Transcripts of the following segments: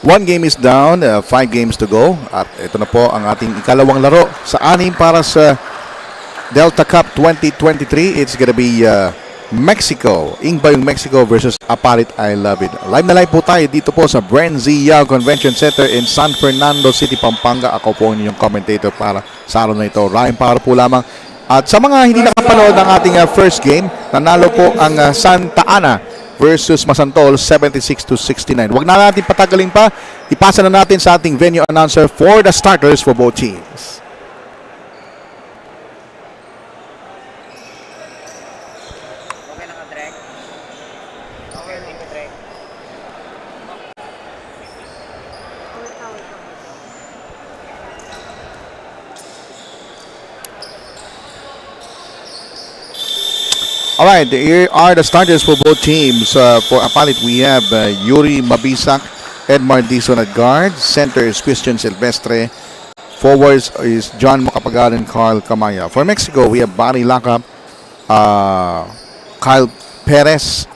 One game is down, 5 games to go. At ito na po ang ating ikalawang laro sa anim para sa Delta Cup 2023. It's gonna be Mexico, BAYUNG Mexico versus APALIT. I love it. Live na live po tayo dito po sa BREN GUIAO Convention Center in San Fernando City, Pampanga. Ako po ang inyong commentator para sa araw na ito. Ryan Power po lamang. At sa mga hindi nakapanood ng ating first game, nanalo po ang Santa Ana versus Masantol 76-69. Huwag na natin patagalin pa. Ipasa na natin sa ating venue announcer for the starters for both teams. Alright, here are the starters for both teams. For APALIT, we have Yuri Mabisak, Edmar Dizon at guard. Center is Christian Silvestre. Forwards is John Macapagal and Carl Camaya. For Mexico, we have Barry Lacap, Kyle Perez.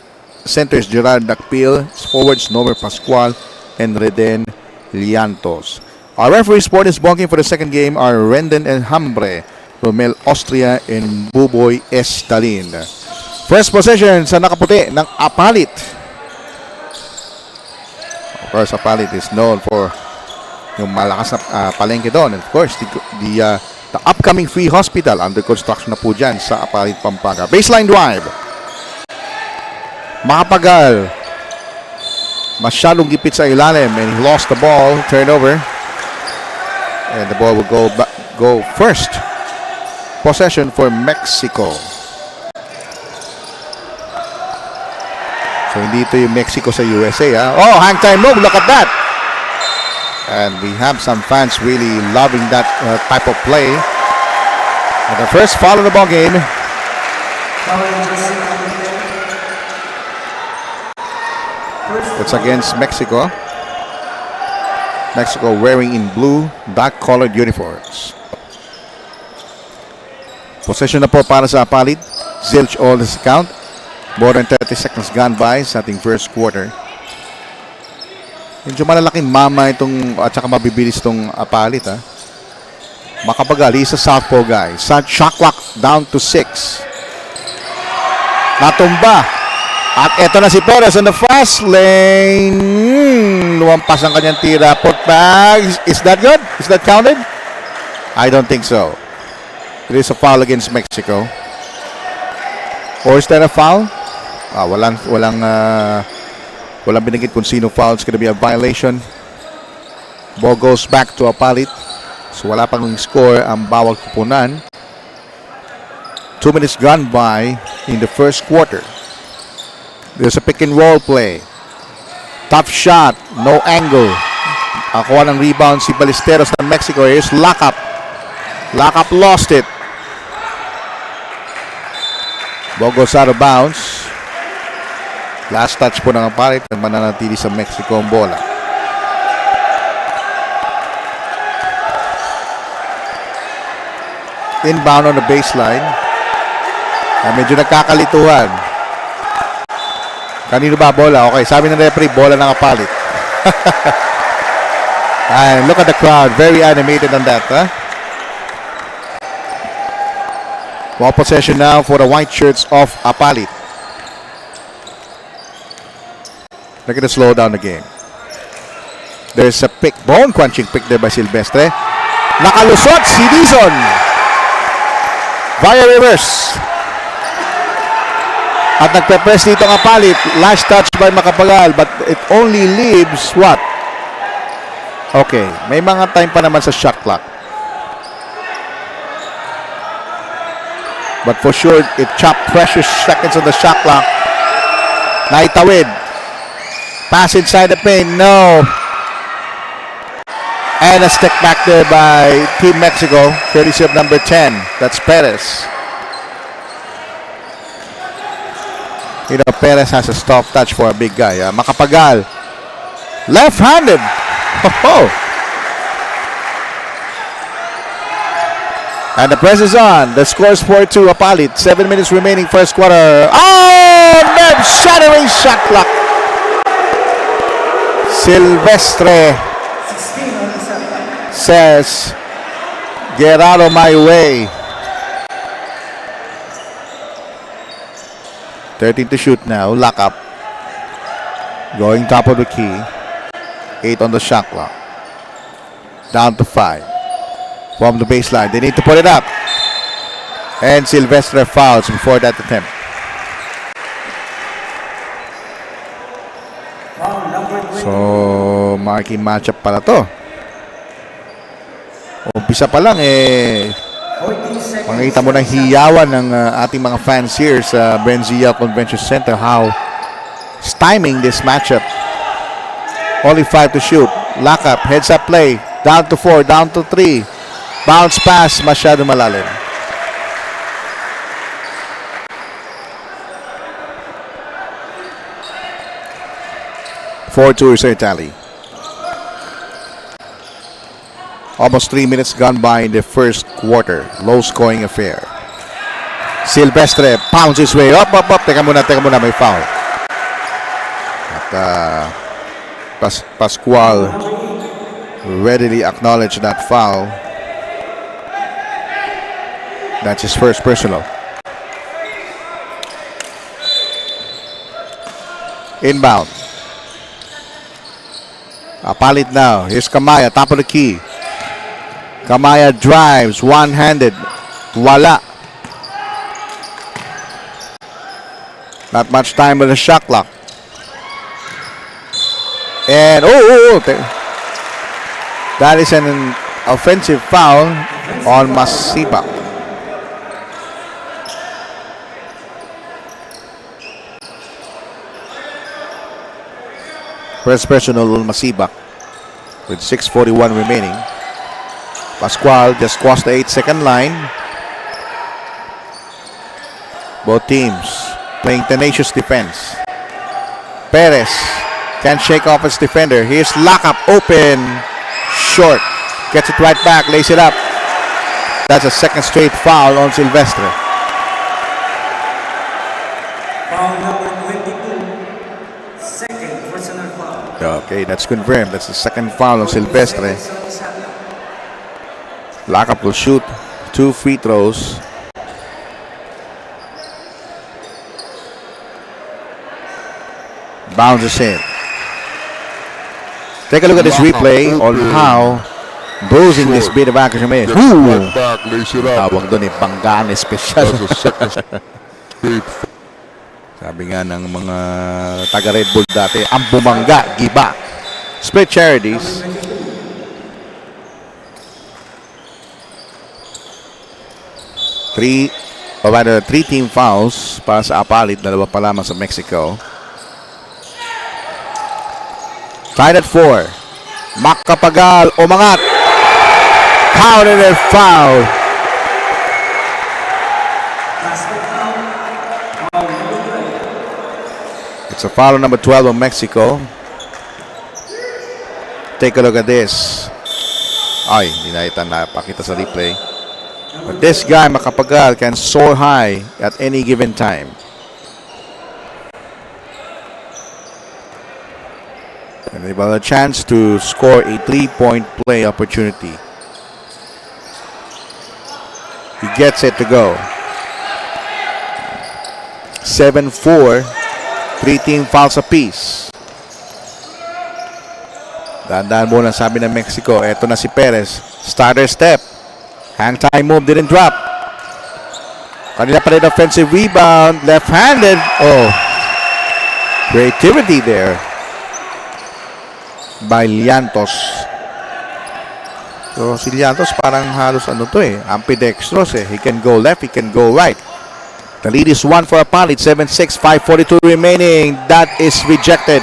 Center is Gerard Dacpil. Forwards Nomer Pascual and Reden Liantos. Our referees for this ball game for the second game are Rendon and Hambre, Romel Austria and Buboy Estalin. First possession sa nakaputi ng APALIT. Of course, APALIT is known for yung malakas na palengke doon. And of course, the upcoming free hospital under construction na po dyan sa APALIT Pampanga. Baseline drive. Makapagal. Masyadong gipit sa ilalim and he lost the ball. Turnover. And the ball will go first. Possession for Mexico. So hindi ito yung Mexico sa USA. Oh, hang time move. Look at that. And we have some fans really loving that type of play. And the first foul of the ball game. It's against Mexico. Mexico wearing in blue, dark-colored uniforms. Possession na po para sa APALIT. Zilch all this count. More than 30 seconds gone by sa ating first quarter. Medyo malalaking mama itong at saka mabibilis itong APALIT. Makabagal, he's a southpaw guy. Shot clock down to 6. Natumba. At eto na si Perez on the fast lane. Lumampas ang kanyang tira. Put back. Is that good? Is that counted? I don't think so. It is a foul against Mexico. Or is that a foul? Walang binigit kung sino foul. It's gonna be a violation. Ball goes back to APALIT. So wala pang score ang bawal kupunan. 2 minutes gone by in the first quarter. There's a pick and roll play. Tough shot. No angle. Akuha ng rebound si Ballesteros ng Mexico. Here's Lacap. Lacap lost it. Ball goes out of bounds. Last touch po ng APALIT. Mananatili sa Mexico ang bola. Inbound on the baseline. Medyo nagkakalituhan. Kanino ba bola? Okay, sabi ng referee, bola ng APALIT. And look at the crowd. Very animated on that. Ball possession now for the white shirts of APALIT. They're going to slow down the game. There's a pick, bone-crunching pick there by Silvestre. Nakalusot si Dizon. Via reverse. At nagpe-press dito ang APALIT. Last touch by Macapagal, but it only leaves what? Okay, may mga time pa naman sa shot clock. But for sure, it chopped precious seconds on the shot clock. Naitawid. Pass inside the paint. No. And a stick back there by Team Mexico. Courtesy of number 10. That's Perez. You know, Perez has a soft touch for a big guy. Macapagal. Left-handed. Oh. And the press is on. The score is 4-2 APALIT. 7 minutes remaining first quarter. Oh! Nerve-shattering shot clock. Silvestre says, get out of my way. 13 to shoot now. Lock up. Going top of the key. 8 on the shot clock. Down to 5. From the baseline. They need to put it up. And Silvestre fouls before that attempt. So, marking matchup pala to. Umpisa pa lang makikita mo ng hiyawan ng ating mga fans here sa BREN Convention Center how styming this matchup. Only 5 to shoot. Lock up, heads up play. Down to 4, down to 3. Bounce pass, masyado malalim. Four-2 is our tally. Almost 3 minutes gone by in the first quarter. Low-scoring affair. Silvestre pounds his way up. Teka muna, may foul. At Pascual readily acknowledged that foul. That's his first personal. Inbound. APALIT now. Here's Kamaya, top of the key. Kamaya drives, one-handed. Wala. Not much time with the shot clock. And, that is an offensive foul on Masipa. First personal on Masipa with 6:41 remaining. Pascual just crossed the 8-second line. Both teams playing tenacious defense. Perez can't shake off his defender. Here's lockup, open, short. Gets it right back, lays it up. That's a second straight foul on Silvestre. Foul number 22. Second personal foul. Okay, that's confirmed. That's the second foul on Silvestre. Lockup will shoot 2 free throws. Bounces in. Take a look at this replay on how bruising this bit of action is. Tawag doon Panggaan special. Sabi nga ng mga taga Red Bull dati, ang bumangga, giba. Split charities. Three team fouls para sa APALIT, dalawa pa lamang sa Mexico. Tied at 4. Makapagal, umangat. Counted and foul. It's a foul on number 12 of Mexico. Take a look at this. Ay, hindi na pakita sa replay. But this guy, Makapagal, can soar high at any given time. And they've got a chance to score a 3-point play opportunity. He gets it to go. 7-4. 3 team fouls apiece. Dahan-dahan muna sabi ng Mexico. Eto na si Perez. Starter step. Hang time move, didn't drop. Kanila pa rin offensive rebound. Left-handed. Oh. Creativity there by Liantos. So si Liantos parang halos ambidextrous He can go left, he can go right. The lead is 1 for APALIT. 7-6, 5:42 remaining. That is rejected.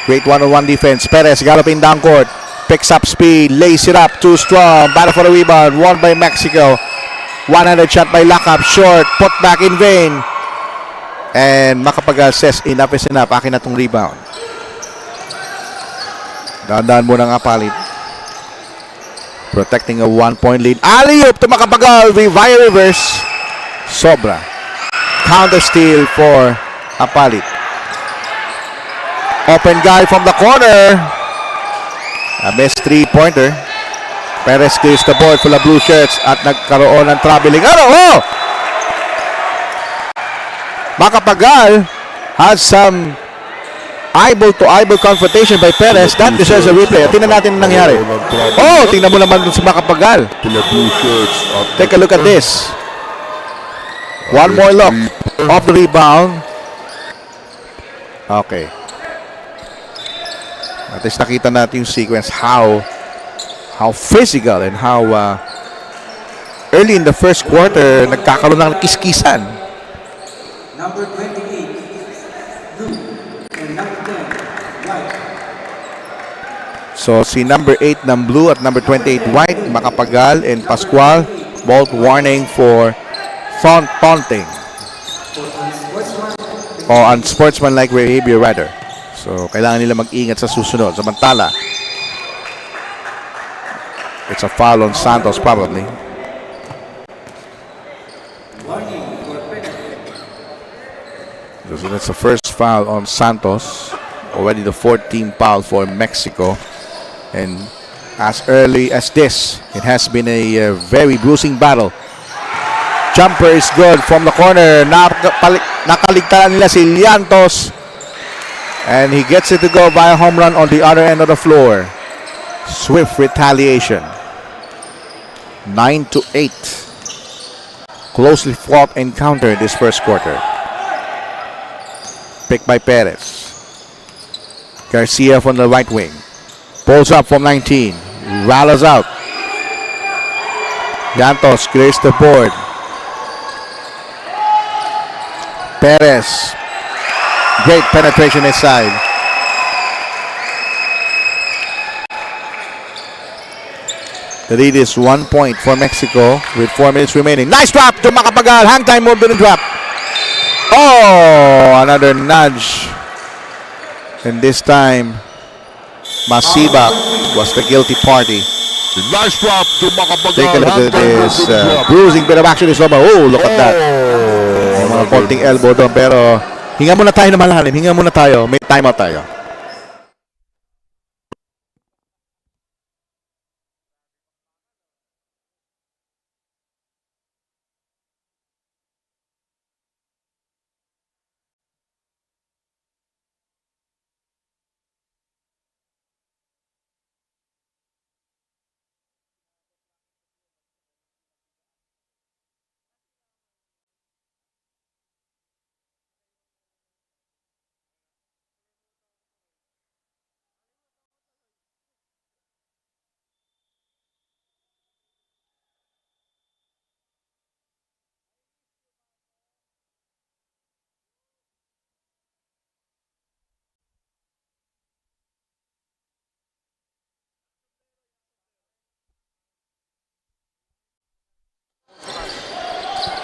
Great one-on-one defense. Perez galloping down court. Picks up speed, lays it up, too strong. Battle for the rebound, won by Mexico. One-handed shot by Lockup, short, put back in vain. And Makapagal says, enough is enough. Akin na tong rebound. Dahan-dahan muna ng APALIT. Protecting a 1-point lead. Alley-oop to Makapagal via reverse. Sobra. Counter steal for APALIT. Open guy from the corner. A best three-pointer. Perez clears the board for the blue shirts at nagkaroon ng traveling. Macapagal has some eyeball-to-eyeball confrontation by Perez. That deserves a replay. Tingnan natin ang nangyari. Tingnan mo naman dun si Macapagal. Take a look at this. One more look. Off the rebound. Okay. At least nakita natin yung sequence how physical and how early in the first quarter nagkakaroon ng kiskisan. Number 28, blue, and number 10, white. So si number 8 ng blue at number 28 white, Macapagal and Pascual, both warning for taunting o unsportsmanlike behavior rather. So kailangan nila mag-ingat sa susunod. Samantala, it's a foul on Santos probably. So that's the first foul on Santos. Already the 14th foul for Mexico. And as early as this, it has been a very bruising battle. Jumper is good from the corner. Nakaligtaan nila si Liantos. And he gets it to go by a home run on the other end of the floor. Swift retaliation. 9-8. Closely fought encounter this first quarter. Picked by Perez. Garcia from the right wing. Pulls up from 19. Rallies out. Liantos clears the board. Perez. Great penetration inside. The lead is 1 point for Mexico with 4 minutes remaining. Nice drop to Macapagal. Hang time move, didn't drop. Another nudge. And this time, Masiba was the guilty party. Nice drop to Macapagal. Take a look at this bruising bit of action is over. Look at that. May mga konting elbow doon, pero hinga muna tayo na malalim. Hinga muna tayo. May timeout tayo.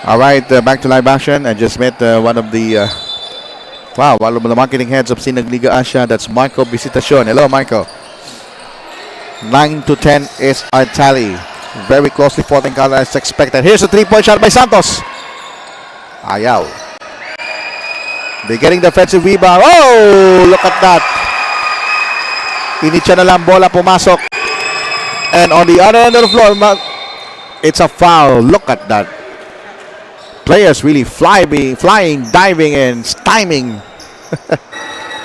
All right, back to live action. I just met one of the marketing heads of Sinagliga Asia. That's Marco Visitacion. Hello, Marco. 9-10 is our tally. Very closely fought encounter as expected. Here's a three-point shot by Santos. Ayaw. They're getting the offensive rebound. Look at that. Initya na lang bola, pumasok. And on the other end of the floor, it's a foul. Look at that. Players really flying, diving, and styming.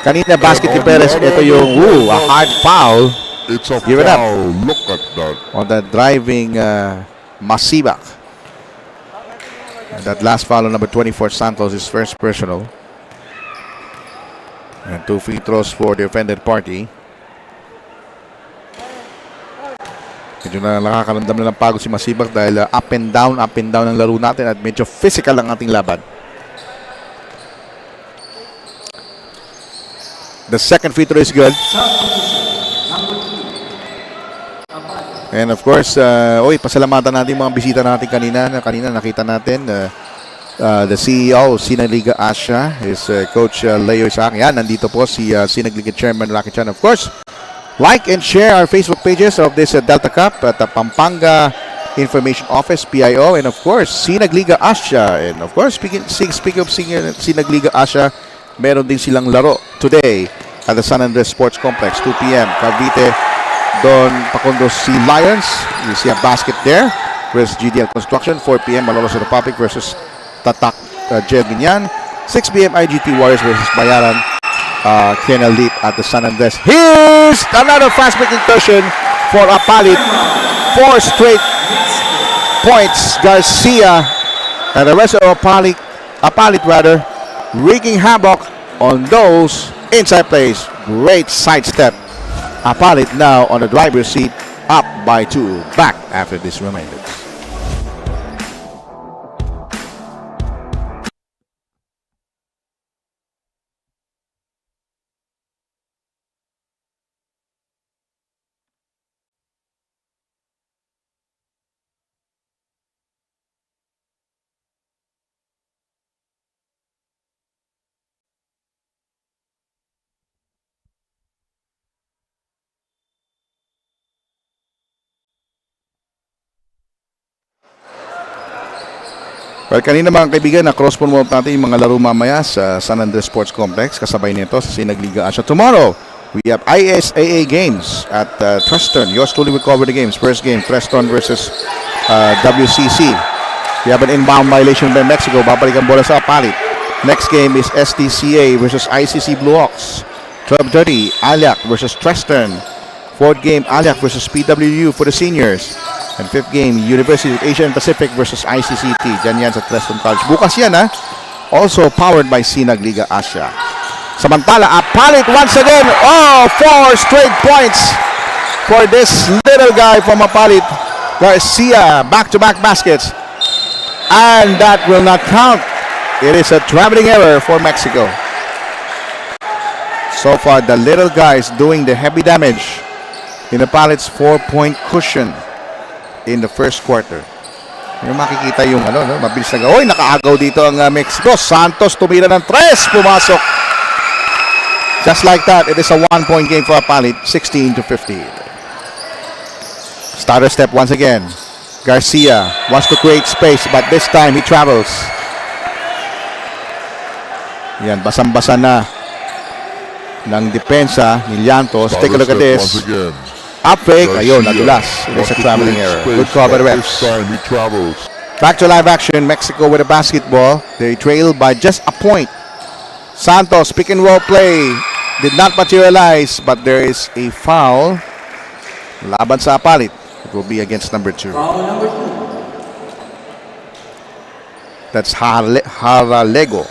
Kanina basket ni Perez. Ito yung a hard foul. It's a Give it up. foul. Look at that. On the driving Masiba. And that last foul on number 24 Santos is first personal. And 2 free throws for the offended party. Medyo na nakakaramdam na ng pagod si Masibak dahil up and down ang laro natin at medyo physical ang ating laban. The second free throw is good. And of course, pasalamatan natin mga bisita natin kanina. Kanina nakita natin the CEO of Sinagliga Asia is Coach Leo Isaac. Yan, nandito po si Sinagliga Chairman Rocky Chan. Of course, like and share our Facebook pages of this Delta Cup at the Pampanga Information Office, PIO, and of course, Sinagliga Asia. And of course, speaking of Sinagliga Asia, meron din silang laro today at the San Andres Sports Complex, 2 p.m. Cavite, Don Pacondo C. Lions. You see a basket there versus GDL Construction. 4 p.m. Malolos Republic versus Tatak Jerginian. 6 p.m. IGT Warriors versus Bayaran Kenal Leap at the San Andres. Here's another fast break incursion for APALIT. 4 straight points. Garcia and the rest of APALIT wreaking havoc on those inside plays. Great sidestep. APALIT now on the driver's seat, up by 2, back after this reminder. Well, kanina mga kaibigan, na-cross promote natin yung mga laro mamaya sa San Andres Sports Complex. Kasabay nito sa Sinagliga Asia. Tomorrow, we have ISAA games at Treston. Yours truly will cover the games. First game, Treston versus WCC. We have an inbound violation by Mexico. Babalik ang bola sa APALIT. Next game is STCA versus ICC Blue Hawks. 12:30, Aliac versus Treston. Fourth game, Aliac versus PWU for the seniors. And fifth game, University of Asia and Pacific versus ICCT. Diyan yan sa Treston College. Bukas yan, ha? Also powered by Sinagliga Asia. Samantala, APALIT once again. Oh, 4 straight points for this little guy from APALIT. Garcia, back-to-back baskets. And that will not count. It is a traveling error for Mexico. So far, the little guy is doing the heavy damage in APALIT's 4-point cushion in the first quarter. Yung makikita yung mabilis na oy, nakaagaw dito ang Mexico. Santos tumira ng 3, pumasok. Just like that, it is a 1-point game for APALIT, 16-15. Starter step once again. Garcia wants to create space, but this time he travels. Yan, basang-basa na ng depensa ni Llantos. Take a look at this. Up fake, ayun, nadulas. It is a traveling error. Good cover reps. Back to live action. Mexico with a basketball. They trail by just a point. Santos, pick and roll play. Did not materialize, but there is a foul. Laban sa APALIT. It will be against number 2. Foul number 2. That's Haralego.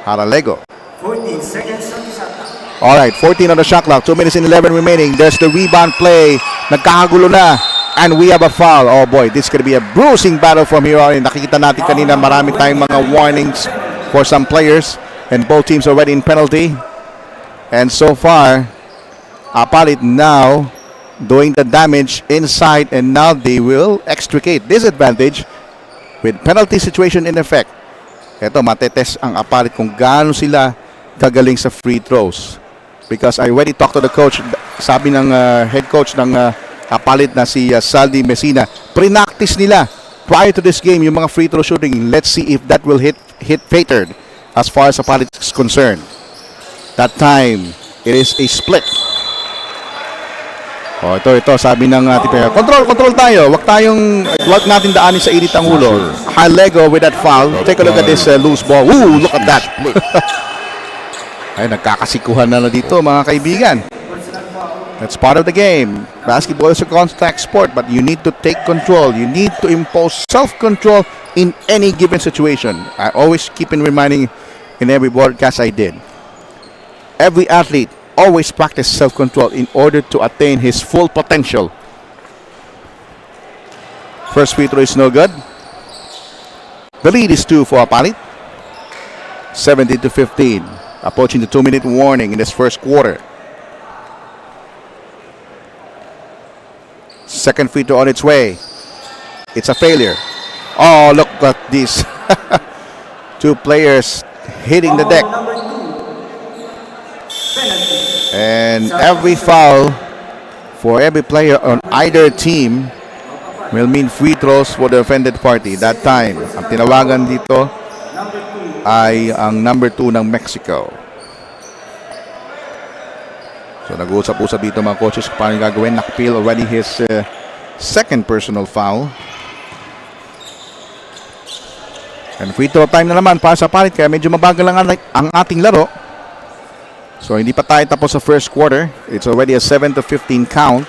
14 seconds on the shot clock. Alright, 14 on the shot clock. 2 minutes and 11 remaining. There's the rebound play. Nagkakagulo na. And we have a foul. Oh boy, this is going to be a bruising battle from here on. Nakikita natin kanina marami tayong mga warnings for some players. And both teams already in penalty. And so far, APALIT now doing the damage inside. And now they will extricate disadvantage with penalty situation in effect. Ito, matetest ang APALIT kung gaano sila kagaling sa free throws. Because I already talked to the coach. Sabi ng head coach ng APALIT na si Saldi Messina, pre-practice nila prior to this game yung mga free throw shooting. Let's see if that will hit fated as far as APALIT is concerned. That time, it is a split. Oh, ito, sabi ng control tayo. Wag natin daanin sa init ang ulo. Haralego with that foul. Take a look at this loose ball. Ooh, look at that. Ay, nagkakasikuhan na dito, mga kaibigan. That's part of the game. Basketball is a contact sport, but you need to take control. You need to impose self-control in any given situation. I always keep in reminding in every broadcast I did. Every athlete always practice self-control in order to attain his full potential. First free throw is no good. The lead is 2 for APALIT. 17-15. Approaching the 2-minute warning in this first quarter. Second free throw on its way. It's a failure. Oh, look at this. 2 players hitting the deck. And every foul for every player on either team will mean free throws for the offended party. That time, ang tinawagan dito ay ang number 2 ng Mexico. So nag-uusap-usap dito mga coaches kung paano yung gagawin. Nakpil already his second personal foul. And free throw time na naman para sa APALIT, kaya medyo mabagal lang ang ating laro. So hindi pa tayo tapos sa first quarter. It's already a 7-15 count.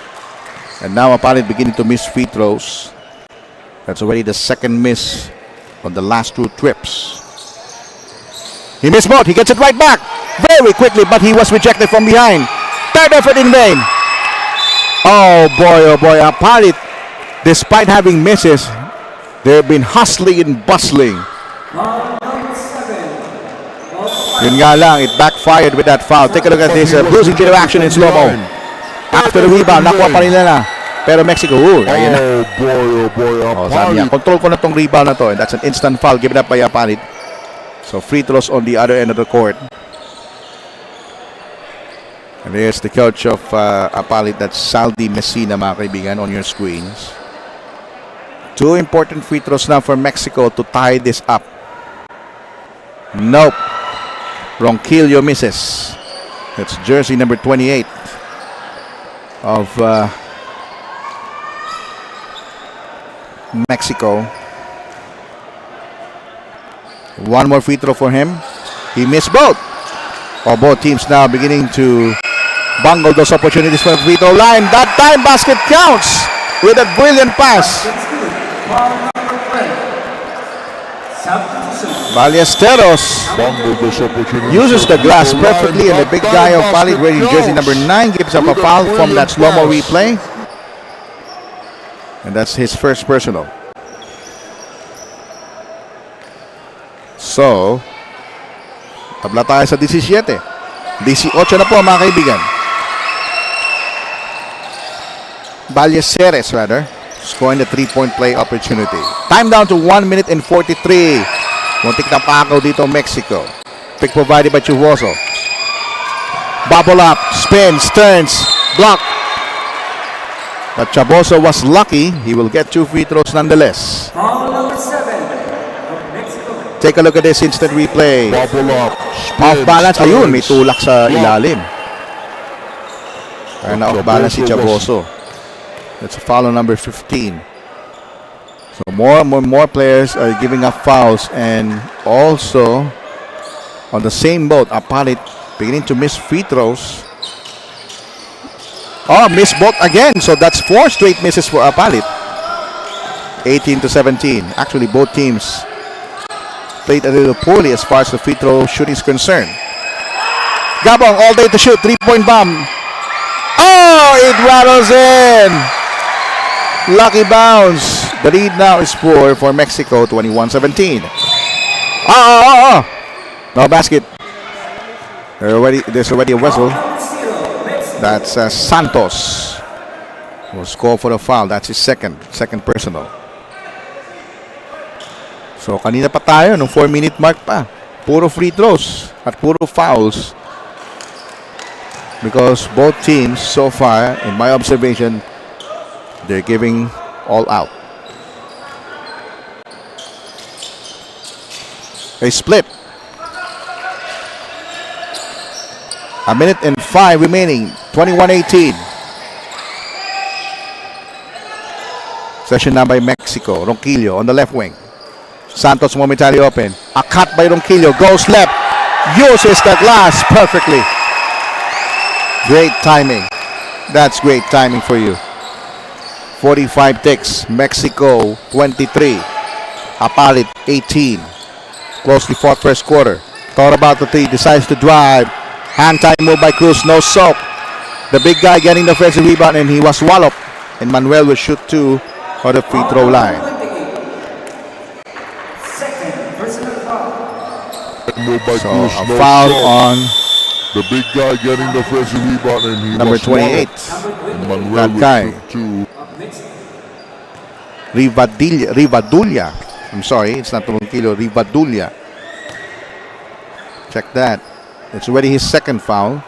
And now APALIT beginning to miss free throws. That's already the second miss on the last two trips. He missed both. He gets it right back very quickly, but he was rejected from behind. Third effort in vain. Oh boy, APALIT, despite having misses, they've been hustling and bustling. Yun nga lang, it backfired with that foul. Take a look at this bruising bit of action in slow-mo. After the rebound, nakuha pa nila na. Pero Mexico, ayun na. Sabi niya, control ko na tong rebound na to. And that's an instant foul given up by APALIT. So free throws on the other end of the court. And there's the coach of APALIT, that's Saldi Messina, mga kaibigan, on your screens. Two important free throws now for Mexico to tie this up. Nope. Ronquillo misses. That's jersey number 28 of Mexico. One more free throw for him. He missed both. Both teams now beginning to bungle those opportunities for the free throw line. That time basket counts with a brilliant pass. Ballesteros uses the glass perfectly, and the big guy of APALIT wearing jersey number 9 gives up a foul from that slow-mo replay. And that's his first personal. So, tabla tayo sa 17. 18 na po mga kaibigan. Ballesteros rather scoring the 3-point play opportunity. Time down to 1 minute and 43. Muntik na pakaw dito Mexico. Pick provided by Chuvoso. Bubble up, spins, turns, block. But Chaboso was lucky. He will get 2 free throws nonetheless. Number 7 of Mexico. Take a look at this instant replay. Bubble up. Off balance. Ayun, may tulak sa ilalim. Kaya na off balance si Chaboso. That's a foul on number 15. So more players are giving up fouls, and also on the same boat, APALIT beginning to miss free throws. Missed both again. So that's 4 straight misses for APALIT. 18-17. Actually, both teams played a little poorly as far as the free throw shooting is concerned. Gabong all day to shoot. 3-point bomb. It rattles in. Lucky bounce. The lead now is 4 for Mexico, 21-17. No basket. There's already a whistle. That's Santos will score for the foul. That's his second personal. So kanina pa tayo, nung 4-minute mark pa. Puro free throws at puro fouls. Because both teams so far, in my observation, they're giving all out. A split. 1 minute and 5 remaining. 21-18. Session now by Mexico. Ronquillo on the left wing. Santos momentarily open. A cut by Ronquillo. Goes left. Uses the glass perfectly. Great timing. That's great timing for you. 45 ticks. Mexico 23. APALIT 18. Closely fought first quarter. Thought about the 3. Decides to drive. Hand time move by Cruz. No soak. The big guy getting the offensive rebound, and he was walloped. And Manuel will shoot 2 for the free throw line. So a foul on the big guy getting the offensive rebound, and he number was 28. Manuel That guy. to Rivadulla. I'm sorry, it's not Ronquillo. Rivadulla. Check that. It's already his second foul.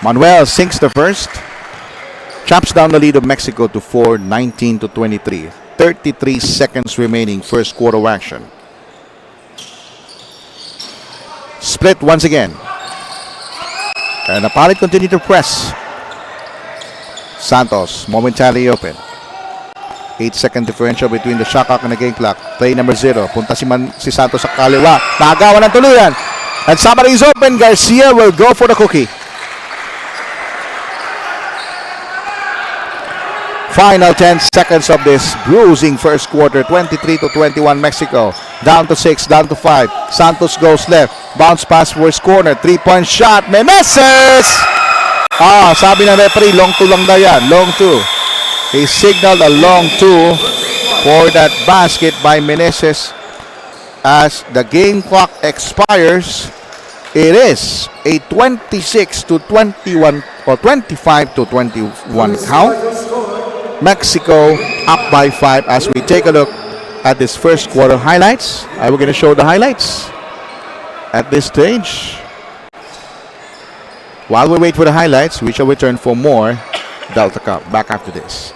Manuel sinks the first. Chops down the lead of Mexico to 4, 19-23. 33 seconds remaining, first quarter action. Split once again. And APALIT continue to press. Santos momentarily open. 8-second differential between the shot clock and the game clock. Play number 0. Punta si Santos sa kaliwa. Nagawa ng tuluyan. And somebody is open. Garcia will go for the cookie. Final 10 seconds of this bruising first quarter. 23-21 Mexico. Down to 6, down to 5. Santos goes left. Bounce pass for his corner. 3-point shot. Meneses! Sabi ng referee, long 2 lang daw yan. Long 2. He signaled a long 2 for that basket by Meneses. As the game clock expires, it is a 26-21 or 25-21 count. Mexico up by 5 as we take a look at this first quarter highlights. We're going to show the highlights at this stage. While we wait for the highlights, we shall return for more Delta Cup. Back after this.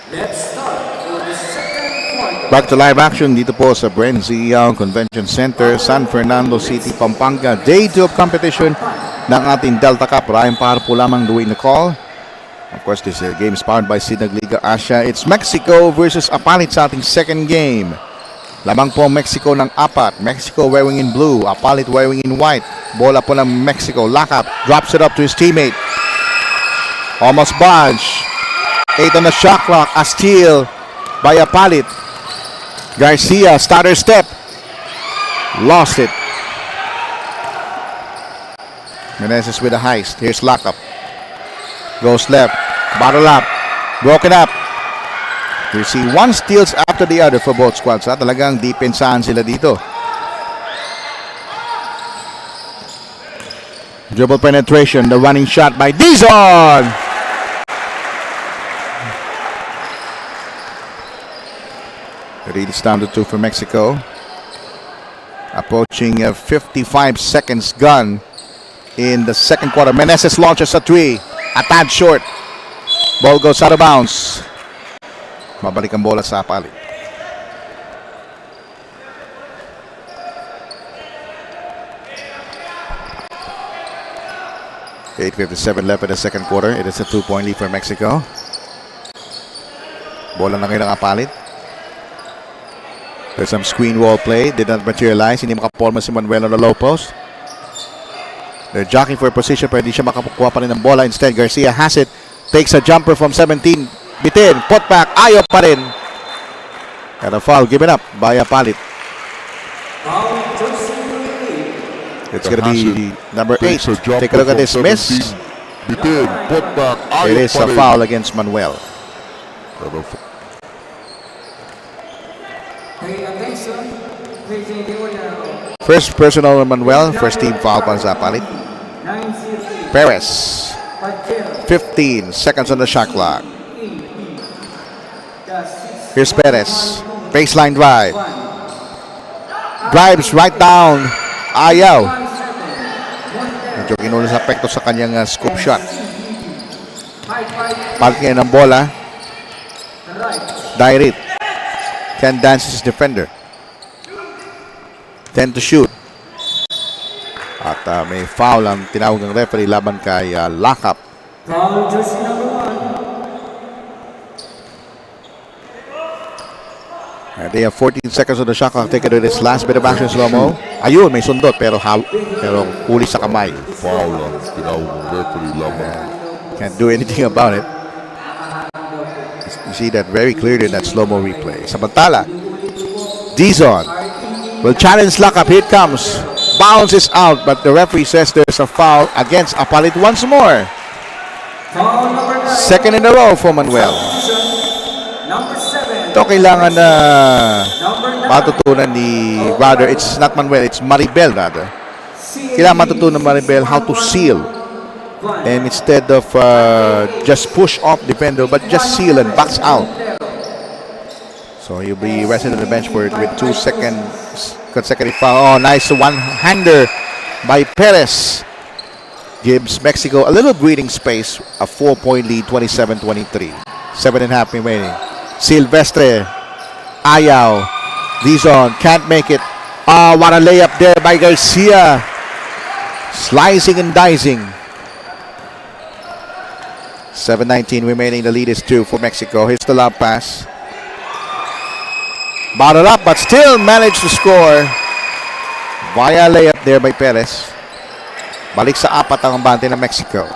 Let's start for the second quarter. Back to live action dito po sa BREN GUIAO Convention Center, San Fernando City, Pampanga. Day 2 of competition ng ating Delta Cup. Ryan Par po lamang doing the call. Of course, this game is powered by Sinag Liga Asia. It's Mexico versus APALIT sa ating second game. Lamang po Mexico ng 4. Mexico wearing in blue. APALIT wearing in white. Bola po ng Mexico. Lakap. Drops it up to his teammate. Almost bunch. 8 on the shot clock. A steal by APALIT. Garcia, starter step. Lost it. Meneses with a heist. Here's Lakap. Goes left. Bottle up. Broken up. You see one steals after the other for both squads. Talagang depensahan sila dito. Dribble penetration. The running shot by Dizon. It's down to 2 for Mexico. Approaching 55 seconds gone in the second quarter. Meneses launches a 3. A tad short. Ball goes out of bounds. Mabalik ang bola sa APALIT. .8:57 left in the second quarter. It is a 2-point lead for Mexico. Bola na ngayon ng APALIT. There's some screen wall play. Did not materialize. Hindi makaporma si Manuel on the low post. They're jockeying for a position pero hindi siya makakuha pa rin ng bola. Instead, Garcia has it. Takes a jumper from 17. Bitin. Putback. Ayaw pa rin. And a foul given up by APALIT. It's going to be number 8. Take a look at this miss. Bitin. Putback. It is a foul against Manuel. Pay attention. Please the order. First personal on Manuel. First team foul para sa APALIT. 9-0. Perez. 15 seconds on the shot clock. Here's Perez. Baseline drive. Drives right down. Ayaw. Medyo kinulo sa apekto sa kanyang scoop shot. Palit ngayon ng bola. The right. Direct. Ken dances defender. 10 to shoot. At may foul ang tinawag ng referee laban kay Lockup. Foul jersey number 1. They have 14 seconds on the shot clock. Take it to this last bit of action slow-mo. Ayun, may sundot pero huli sa kamay. Foul ang tinawag ng referee laban. Can't do anything about it. You see that very clearly in that slow-mo replay. Samantala, Dizon will challenge Lockup. Here it comes. Bounce is out, but the referee says there's a foul against APALIT once more. Foul number 9. Second in a row for Manuel. Number 7. Ito kailangan na Number 9. matutunan ni, rather, it's not Manuel, it's Maribel rather. Kailangan matutunan Maribel how to seal. And instead of just push off defender, but just seal and box out. So he'll be rested on the bench for it with 2 seconds consecutive foul. Oh, nice one-hander by Perez. Gives Mexico a little breathing space. A 4-point lead, 27-23. 7.5 remaining. Silvestre. Ayaw. Dizon can't make it. Oh, what a layup there by Garcia. Slicing and dicing. 7:19 remaining. The lead is 2 for Mexico. Here's the lob pass. Bottled up but still managed to score via layup there by Perez. Balik sa 4 ang bante ng Mexico.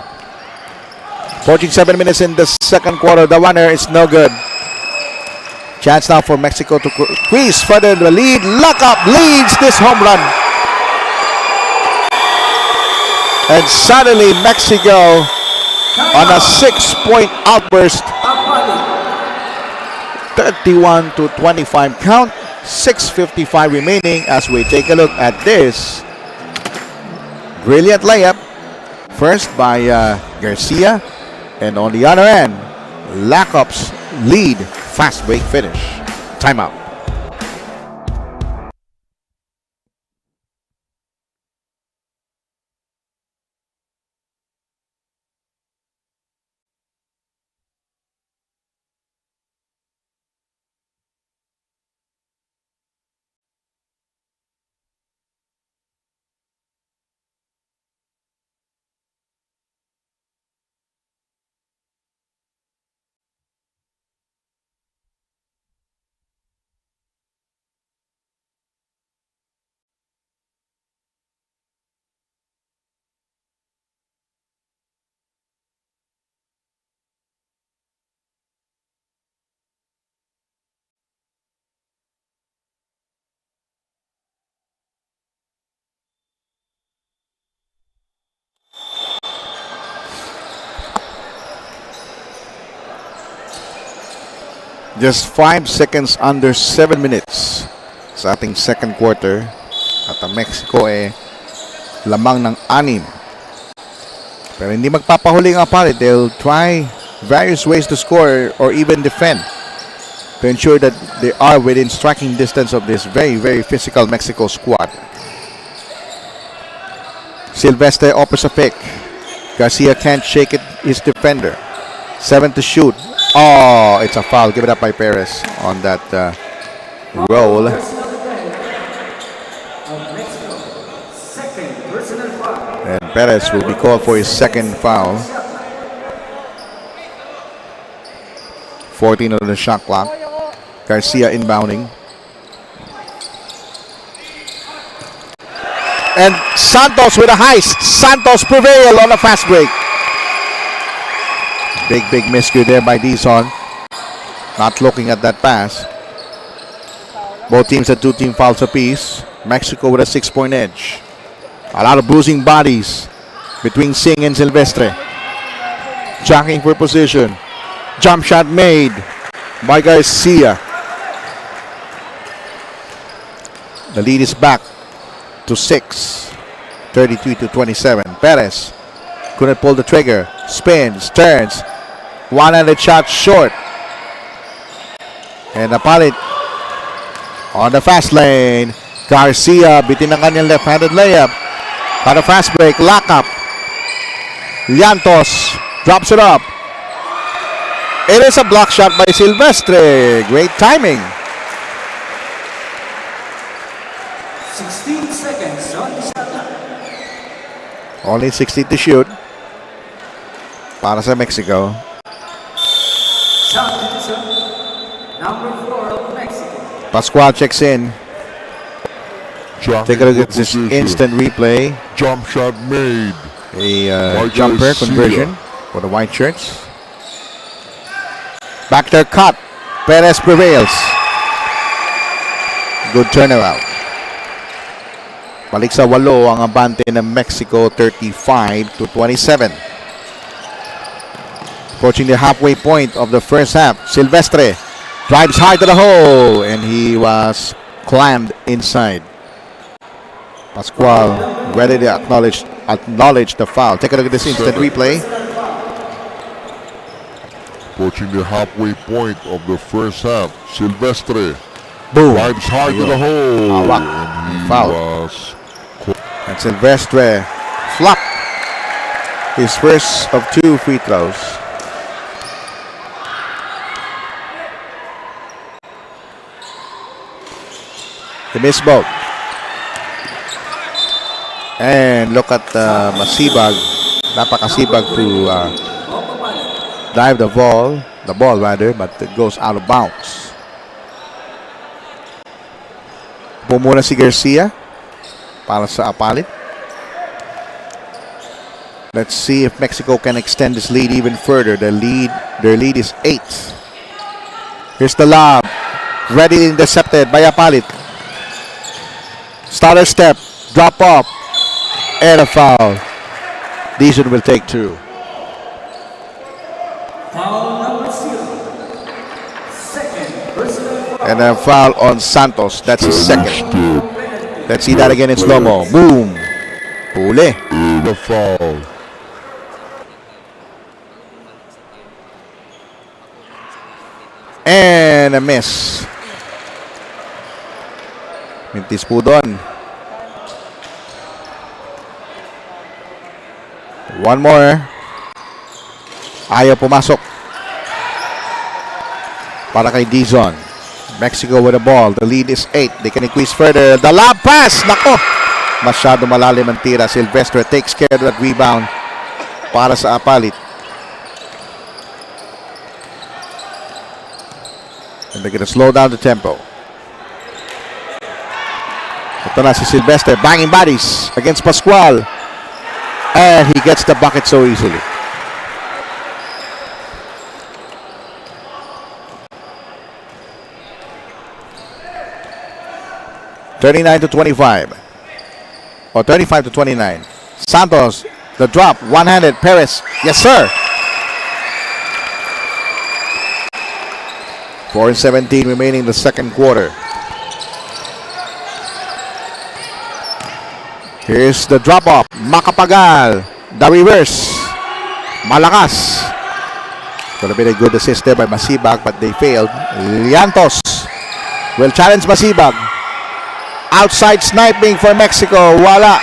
47 minutes in the second quarter. The runner is no good. Chance now for Mexico to squeeze further the lead. Lockup leads this home run. And suddenly Mexico on a 6-point outburst. 31-25 count. 6:55 remaining as we take a look at this brilliant layup. First by Garcia, and on the other end, Lackup's lead fast break finish. Timeout. Just 5 seconds under 7 minutes sa ating second quarter. At ang Mexico lamang ng 6. Pero hindi magpapahuli ang APALIT. They'll try various ways to score or even defend to ensure that they are within striking distance of this very, very physical Mexico squad. Silvestre offers a pick. Garcia can't shake it. His defender. 7 to shoot. Oh, it's a foul. Give it up by Perez on that roll. And Perez will be called for his second foul. 14 on the shot clock. Garcia inbounding. And Santos with a heist. Santos prevail on a fast break. Big miscue there by Dizon. Not looking at that pass. Both teams had 2 team fouls apiece. Mexico with a 6-point edge. A lot of bruising bodies between Singh and Silvestre. Jockeying for position. Jump shot made by Garcia. The lead is back to 6. 33-27. Perez couldn't pull the trigger. Spins, turns. One-handed shot short. And APALIT on the fast lane. Garcia bitin ang kanyang left-handed layup. Got a fast break. Lock up. Llantos drops it up. It is a block shot by Silvestre. Great timing. 16 seconds on the shot clock. Only 60 to shoot para sa Mexico. Substitution. Number 4 of Mexico. Pascual checks in. Take a look at this instant replay. Jump shot made. A jumper conversion for the white shirts. Back there cut. Perez prevails. Good turnaround. Balik sa 8 ang abante ng Mexico, 35-27. Approaching the halfway point of the first half. Silvestre drives hard to the hole and he was clammed inside. Pascual ready to acknowledge the foul. Take a look at this instant replay. Approaching the halfway point of the first half. Silvestre Boom. drives hard to the hole. Hawak. And he Foul. was And Silvestre flopped his first of 2 free throws. The miss both. And look at Masibag. Napakasibag to drive the ball rather, but it goes out of bounds. Pumuna si Garcia para sa APALIT. Let's see if Mexico can extend this lead even further. Their lead is 8. Here's the lob. Ready intercepted by APALIT. Starter step. Drop off. And a foul. Dizon will take 2. Foul number 0. Second personal foul. And a foul on Santos. That's his second. Let's see that again in slow-mo. Boom. Huli. the foul. And a miss. Mintis po doon. One more. Ayaw pumasok. Para kay Dizon. Mexico with the ball. The lead is 8. They can increase further. The lob pass. Nako. Masyado malalim ang tira. Silvestre takes care of that rebound para sa APALIT. And they're going to slow down the tempo. Ito na si Silvestre. Banging bodies against Pascual. And he gets the bucket so easily. (39-25) or 35-29. Santos, the drop, one-handed. Perez, yes sir. 4:17 remaining in the second quarter. Here's the drop off. Macapagal. The reverse. Malakas. Could have been a good assist there by Masibag, but they failed. Liantos will challenge Masibag. Outside sniping for Mexico. Wala.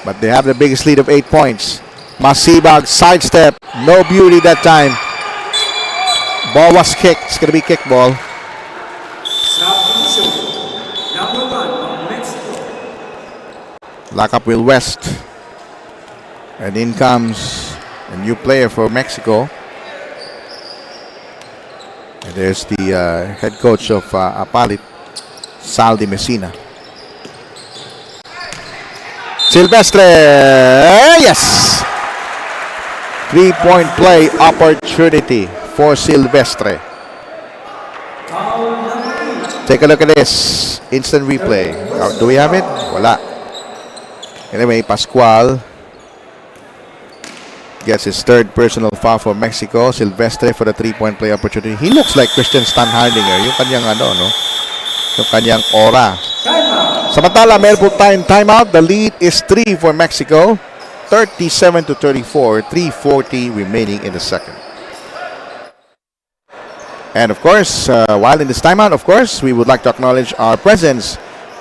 But they have the biggest lead of 8 points. Masibag sidestep. No beauty that time. Ball was kicked. It's going to be kick ball. Substitution. Number 1 of Mexico. Lock up Will West. And in comes a new player for Mexico. And there's the head coach of APALIT, Saldi Messina. Silvestre, yes! 3-point play opportunity for Silvestre. Foul number 3. Take a look at this. Instant replay. Do we have it? Wala. Anyway, Pascual gets his third personal foul for Mexico. Silvestre for the 3-point play opportunity. He looks like Christian Stanhardinger. Yung kanyang yung kanyang aura. Timeout. Samantala, meron po tayong timeout. The lead is 3 for Mexico. 37-34. 3:40 remaining in the second. And of course, while in this timeout, of course, we would like to acknowledge our presence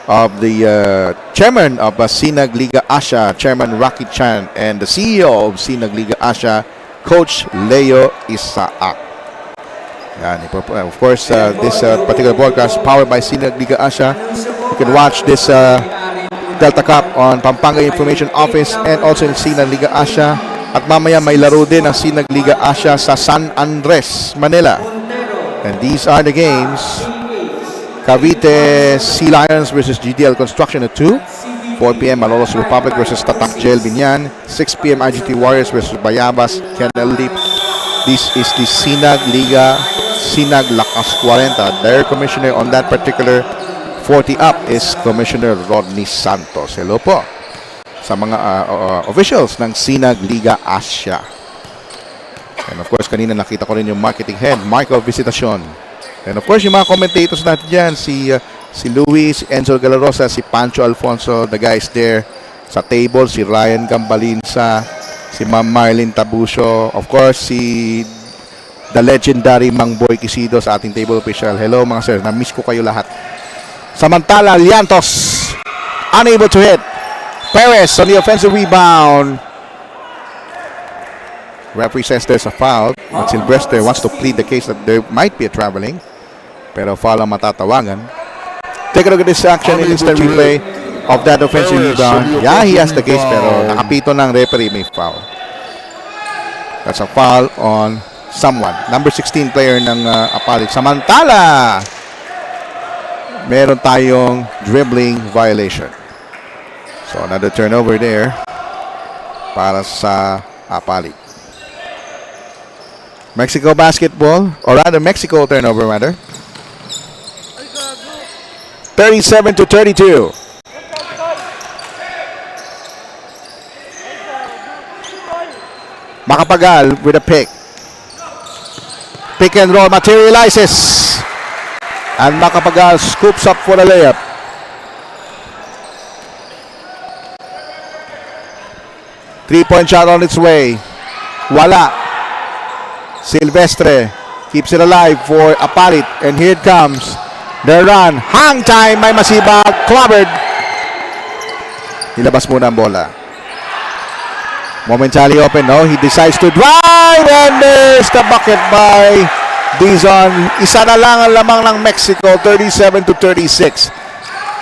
of the chairman of Sinag Liga Asia, Chairman Rocky Chan, and the CEO of Sinag Liga Asia, Coach Leo Isaak. Yan, of course, this particular broadcast powered by Sinag Liga Asia. You can watch this Delta Cup on Pampanga Information Office and also in Sinag Liga Asia. At mamaya may laro din ang Sinag Liga Asia sa San Andres, Manila. And these are the games. Cavite Sea Lions versus GDL Construction at 2. 4 p.m. Malolos Republic versus Tatak Jail Binyan. 6 p.m. IGT Warriors versus Bayabas Kennel Leap. This is the Sinag Liga Sinag Lakas 40. Their commissioner on that particular 40 up is Commissioner Rodney Santos. Hello po sa mga officials ng Sinag Liga Asia. And of course, kanina nakita ko rin yung marketing head, Michael Visitacion. And of course, yung mga commentators natin dyan, si Luis, Enzo Galarosa, si Pancho Alfonso, the guys there sa table, si Ryan Gambalinsa, si Ma'am Marlene Tabuso, of course, si the legendary Mang Boy Quisido sa ating table official. Hello mga sir, na-miss ko kayo lahat. Samantala, Liantos, unable to hit. Perez on the offensive rebound. Referee says there's a foul, but Silvestre wants to plead the case that there might be a traveling. Pero foul ang matatawagan. Take a look at this action in instant replay of that offensive rebound. Yeah, he has the case, pero nakapito ng referee may foul. That's a foul on someone. Number 16 player ng APALIT. Samantala, meron tayong dribbling violation. So another turnover there para sa APALIT. Mexico basketball, or rather Mexico turnover rather. 37-32. Makapagal with a pick. Pick and roll materializes. And Makapagal scoops up for the layup. Three-point shot on its way. Wala. Silvestre keeps it alive for APALIT. And here it comes. The run. Hang time. May masibag. Clobbered. Nilabas muna ang bola. Momentarily open. No, he decides to drive. And there's the bucket by Dizon. Isa na lang ang lamang ng Mexico. 37-36.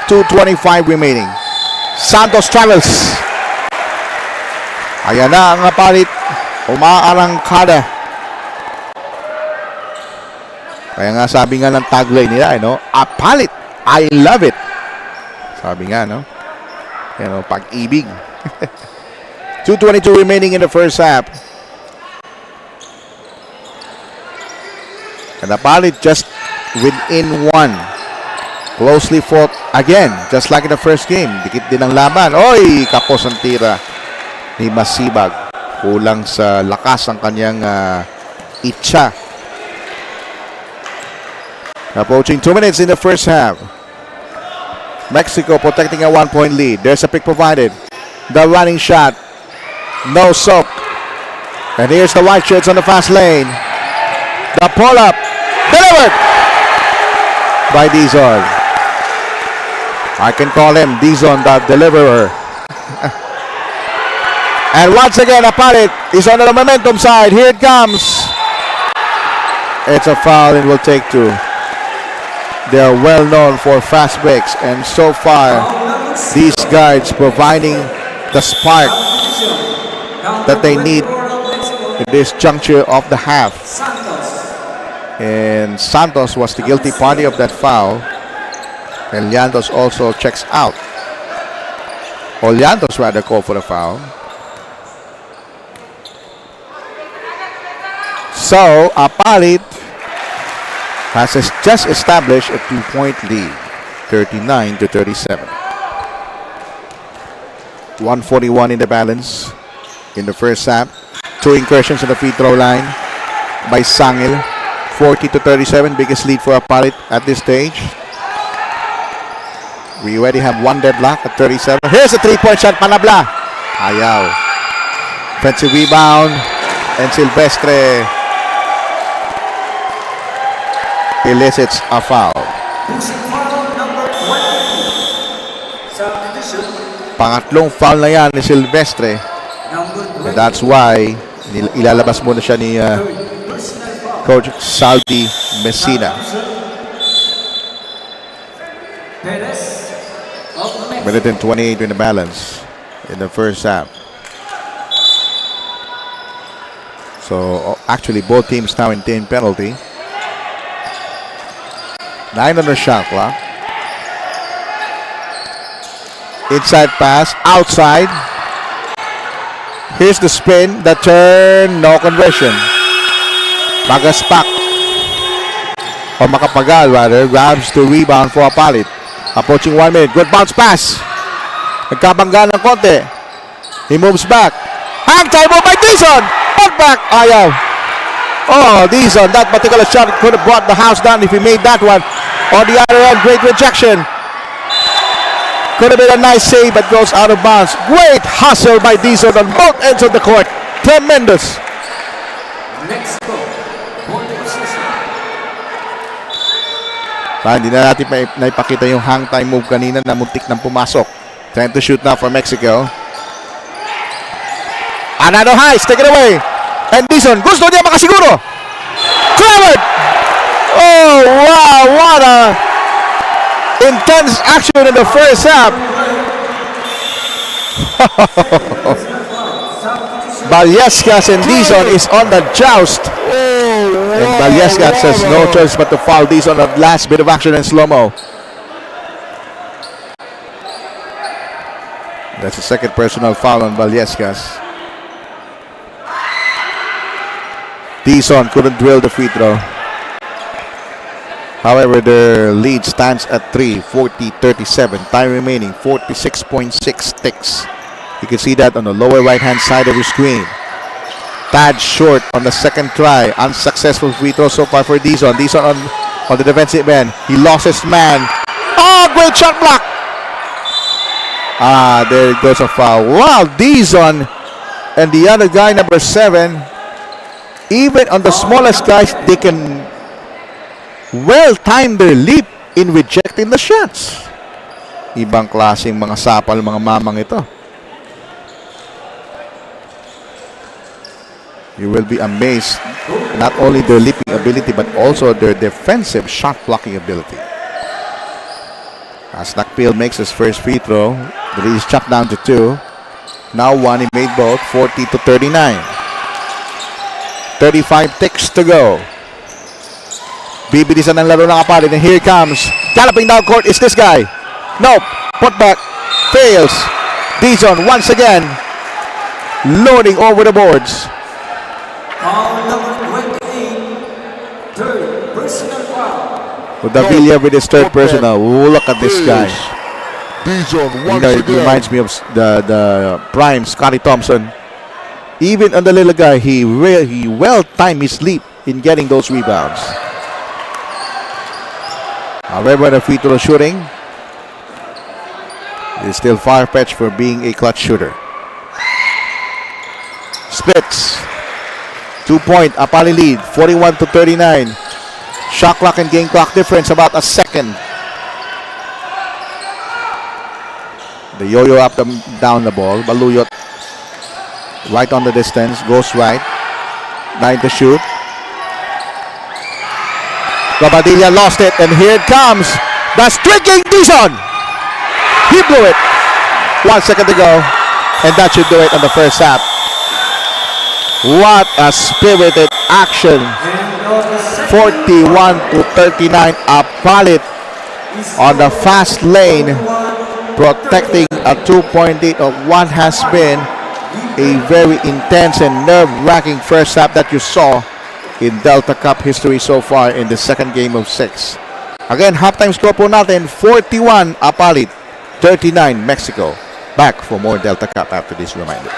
2:25 remaining. Santos travels. Ayan na ang APALIT. Umaarangkada. Kaya nga sabi nga ng tagline nila, no? APALIT, I love it. Sabi nga, no? Yan, pag-ibig. 2:22 remaining in the first half. And APALIT just within one. Closely fought again, just like in the first game. Dikit din ang laban. Oy, kapos ang tira ni Masibag. Kulang sa lakas ang kanyang itcha. Approaching 2 minutes in the first half. Mexico protecting a 1-point lead. There's a pick provided. The running shot. No soak. And here's the white shirts on the fast lane. The pull-up. Delivered by Dizon. I can call him Dizon the deliverer. And once again, APALIT is on the momentum side. Here it comes. It's a foul and will take two. They're well known for fast breaks, and so far these guards providing the spark that they need in this juncture of the half. And Santos was the guilty party of that foul, and Llantos also checks out. Or Llantos rather called for the foul. So APALIT has just established a 2-point lead, 39-37. 141 in the balance in the first half. 2 incursions on the free throw line by Sangil. 40-37, biggest lead for APALIT at this stage. We already have one deadlock at 37. Here's a 3-point shot, Panabla. Ayaw. Offensive rebound, and Silvestre elicits a foul. Pangatlong foul na yan ni Silvestre. And that's why Ilalabas muna siya ni personal foul. Coach Saldi Messina. Perez of Mexico. Minute and 28 in the balance in the first half. So actually both teams now in 10 penalty. 9 on the shot clock. Inside pass, outside. Here's the spin, the turn, no conversion. Magaspak. O Makapagal rather, grabs the rebound for APALIT. Approaching 1 minute, good bounce pass. Nagkabangga ng konti. He moves back. Hang time by Dizon. Put back, ayaw. Oh, Dizon, that particular shot could have brought the house down if he made that one. On the other end, great rejection. Could have been a nice save, but goes out of bounds. Great hustle by Dizon on both ends of the court. Tremendous. Mexico. Point position. Hindi na natin naipakita yung hang time move kanina na muntik nang pumasok. Trying to shoot now for Mexico. Another high, take it away. And Dizon, gusto niya makasiguro. Covered! Oh, wow, what a intense action in the first half. Balyescas and Dizon is on the joust. And Balyescas has no choice but to foul Dizon on the last bit of action in slow-mo. That's the second personal foul on Balyescas. Dizon couldn't drill the free throw. However, their lead stands at 3, 40-37. Time remaining, 46.6 ticks. You can see that on the lower right-hand side of your screen. Tad short on the second try. Unsuccessful free throw so far for Dizon. Dizon on the defensive end. He lost his man. Oh, great shot block. There it goes a foul. Wow, Dizon and the other guy, number 7, even on the smallest guys, they can well time their leap in rejecting the shots. Ibang klaseng mga sapal, mga mamang ito. You will be amazed not only their leaping ability but also their defensive shot blocking ability. As Nakpil makes his first free throw, the lead is chopped down to 2. Now 1, he made both, 40-39. 35 ticks to go. Bibilisan ang laro ng APALIT, and here comes. Galloping down court is this guy. Nope. Put back. Fails. Dizon once again loading over the boards. Foul number 28. Third personal foul. Udavilla with his third personal. Look at this guy. Dizon You once know, it again. reminds me of the prime Scotty Thompson. Even on the little guy, he well timed his leap in getting those rebounds. However, the free throw shooting is still far-fetched for being a clutch shooter. Splits. 2-point APALIT lead, 41-39. Shot clock and game clock difference about a second. The yo-yo up and down the ball. Baluyot right on the distance, goes right. 9 to shoot. Rabadilla lost it, and here it comes. The streaking Dizon. He blew it. 1 second to go, and that should do it on the first half. What a spirited action. 41-39. APALIT on the fast lane, protecting a 2-point lead of what has been a very intense and nerve-wracking first half that you saw in Delta Cup history so far in the second game of 6. Again, halftime score po natin, 41 APALIT, 39 Mexico. Back for more Delta Cup after these reminders.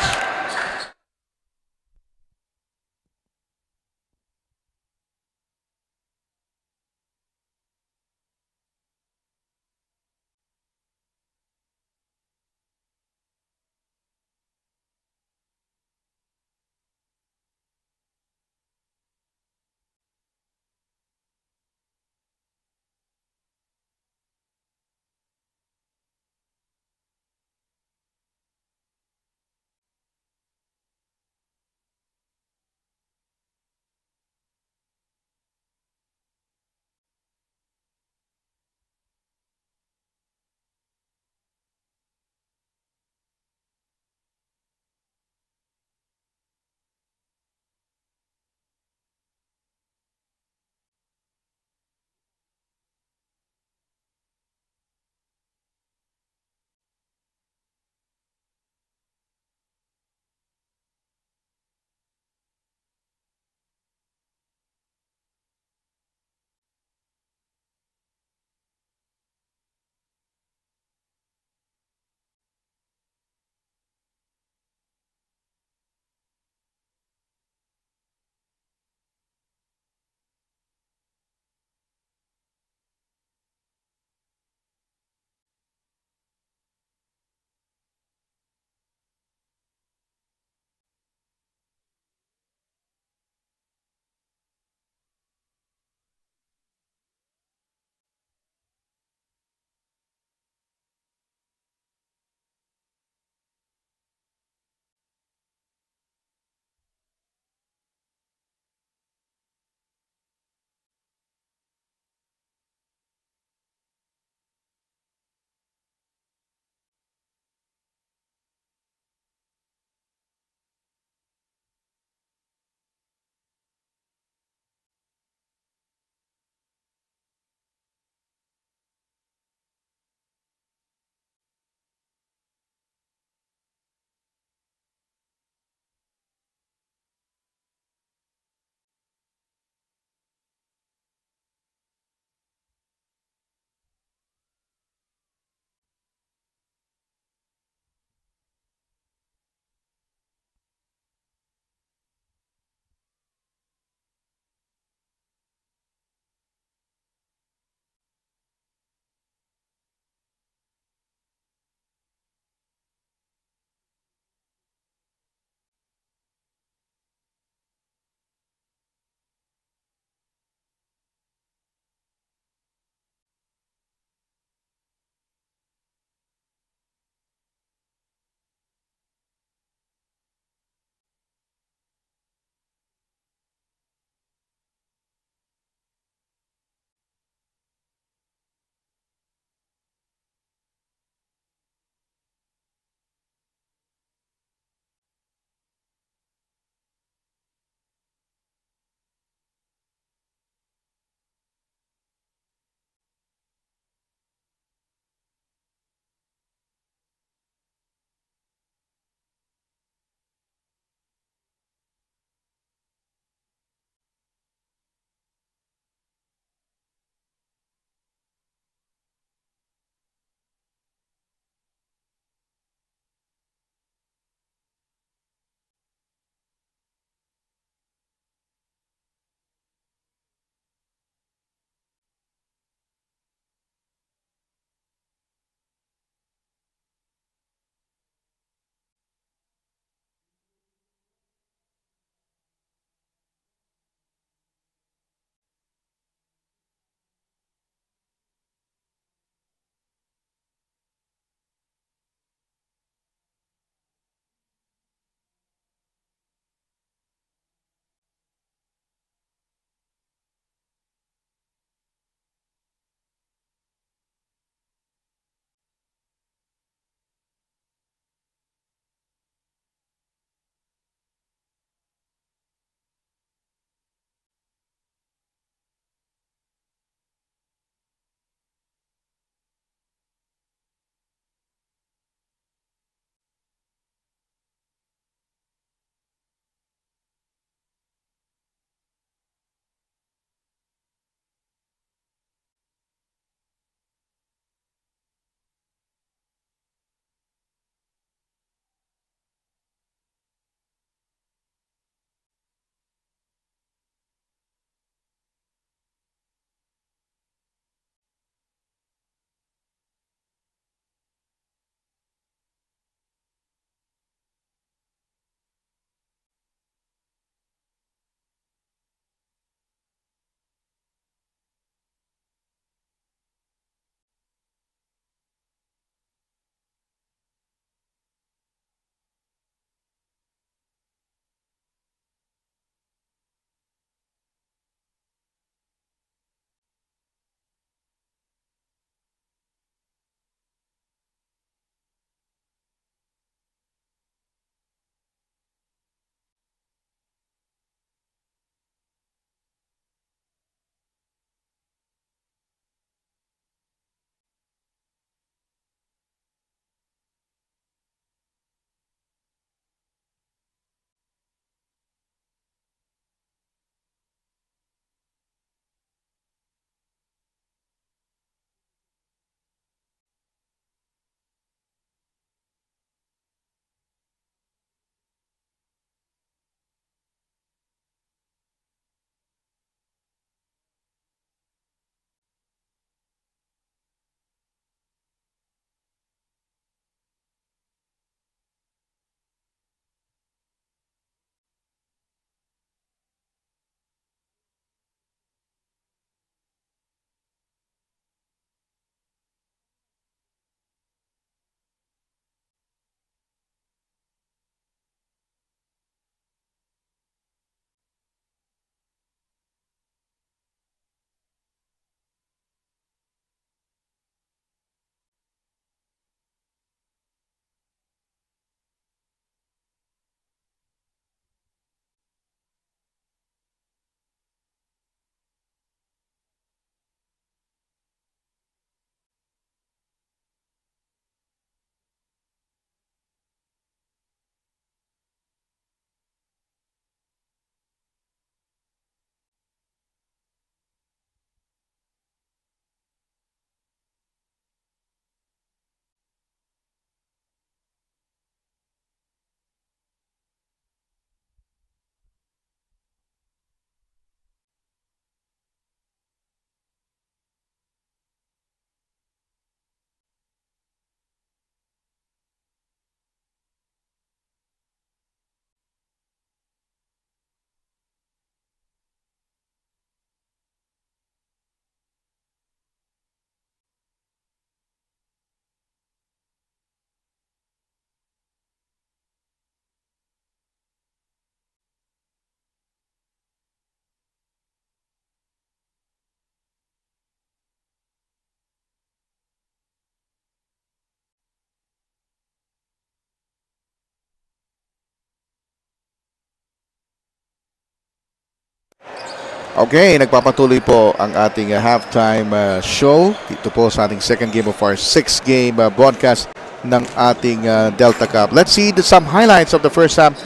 Okay, nagpapatuloy po ang ating halftime show. Dito po sa ating second game of our 6-game broadcast ng ating Delta Cup. Let's see some highlights of the first half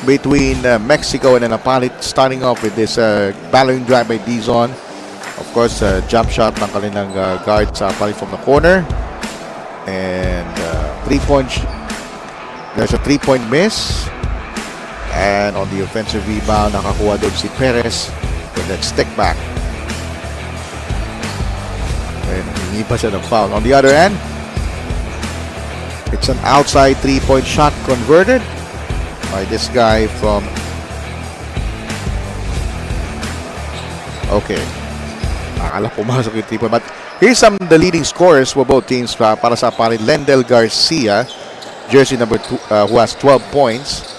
between Mexico and APALIT. Starting off with this ballowing drive by Dizon. Of course, jump shot ng kanilang guard sa APALIT from the corner. And 3-point. There's a 3-point miss. And on the offensive rebound, nakakuha doon si Perez. With that stick back. And hindi pa siya ng foul. On the other end, it's an outside 3-point shot converted by this guy from... Okay. Akala pumasok yung 3-point. But here's some of the leading scorers for both teams para sa APALIT. Lendel Garcia, jersey number 2, who has 12 points.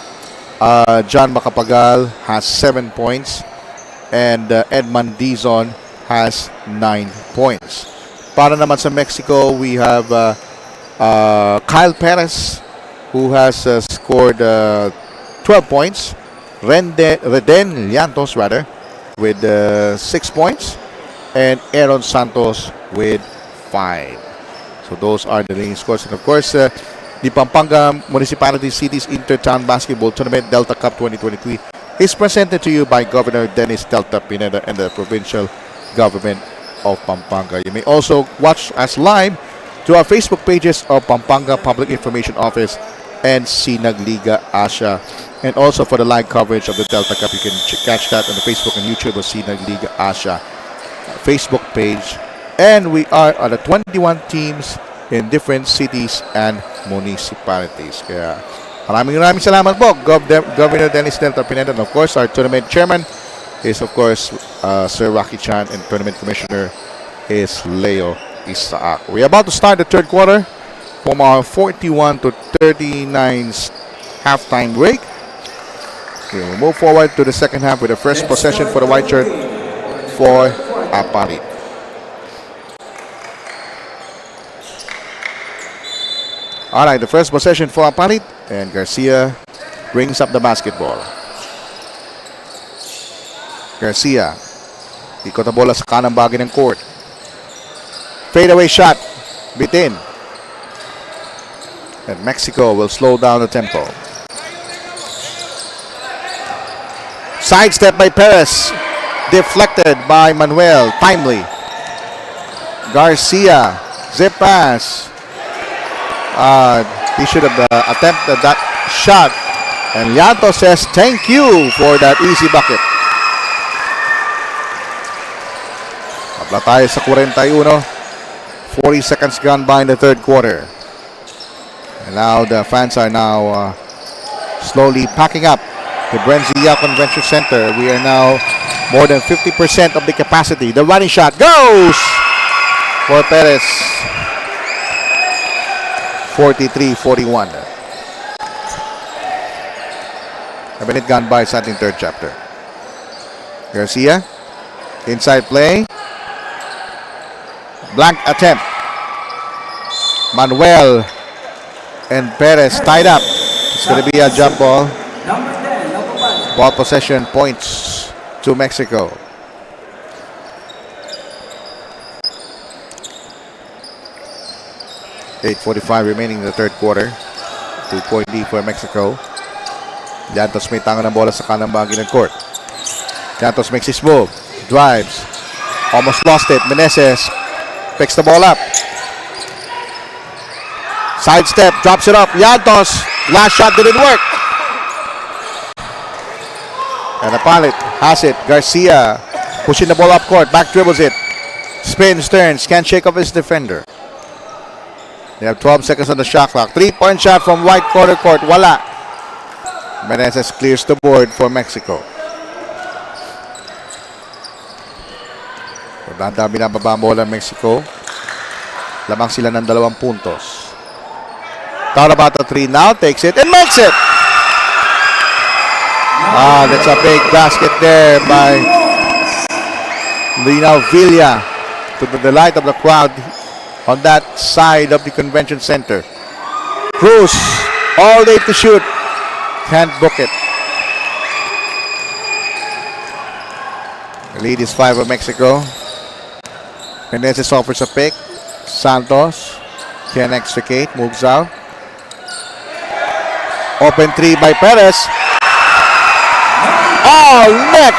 John Macapagal has 7 points. And Edmond Dizon has 9 points. Para naman sa Mexico, we have Kyle Perez, who has scored 12 points. Reden Llantos, rather, with 6 points. And Aaron Santos with 5. So those are the leading scores. And of course, the Pampanga Municipalities-Cities Intertown Basketball Tournament Delta Cup 2023 is presented to you by Governor Dennis Delta Pineda and the provincial government of Pampanga. You may also watch us live to our Facebook pages of Pampanga Public Information Office and Sinag Liga Asia. And also for the live coverage of the Delta Cup, you can catch that on the Facebook and YouTube of Sinag Liga Asia Facebook page. And we are on the 21 teams in different cities and municipalities. Kaya maraming salamat po, Governor Dennis Delta Pineda. And of course, our tournament chairman is of course Sir Rocky Chan, and tournament commissioner is Leo Isaac. We're about to start the third quarter from our 41 to 39 halftime break. We will move forward to the second half with the first possession for the white shirt for APALIT. Alright, the first possession for APALIT, and Garcia brings up the basketball. Garcia, ikot na bola sa kanang bahagi ng court. Fadeaway shot, bitin. And Mexico will slow down the tempo. Sidestep by Perez, deflected by Manuel, timely. Garcia, zip pass. He should have attempted that shot. And Llanto says thank you for that easy bucket. Habla tayo sa 41. 40 seconds gone by in the third quarter. And now the fans are now slowly packing up the BREN Convention Center. We are now more than 50% of the capacity. The running shot goes for Perez. 43-41. A minute gone by sa ating third chapter. Garcia, inside play. Blank attempt. Manuel and Perez tied up. It's going to be a jump ball. Ball possession points to Mexico. .45 remaining in the third quarter. 2-point lead for Mexico. Llantos may tangan ng bola sa kanang bahagi ng court. Llantos makes his move. Drives. Almost lost it. Meneses picks the ball up. Sidestep. Drops it up. Llantos. Last shot didn't work. And APALIT has it. Garcia pushing the ball up court. Back dribbles it. Spins, turns. Can't shake off his defender. They have 12 seconds on the shot clock. 3-point shot from right corner court. Wala. Meneses clears the board for Mexico. Dami na baba ang bola ng Mexico. Lamang sila ng 2 puntos. Taurabata 3 now. Takes it and makes it. That's a big basket there by Lino Villa, to the delight of the crowd on that side of the convention center. Cruz, all day to shoot. Can't book it. The lead is 5 of Mexico. Menezes offers a pick. Santos can extricate, moves out. Open 3 by Perez. Oh, net!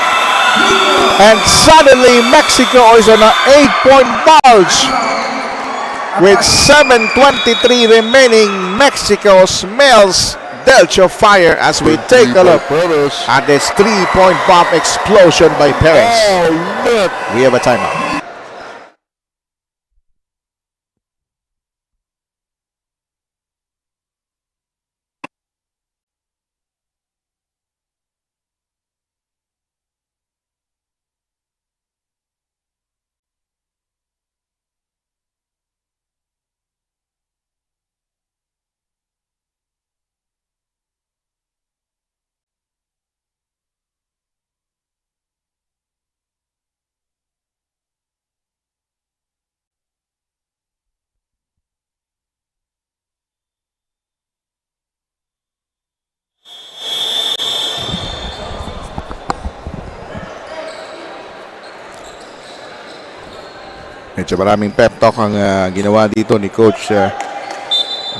And suddenly Mexico is on an 8-point bulge. With 7:23 remaining, Mexico smells belch of fire as we take a look at this 3-point bomb explosion by Perez. Oh, net. We have a timeout. Medyo maraming pep talk ang ginawa dito ni Coach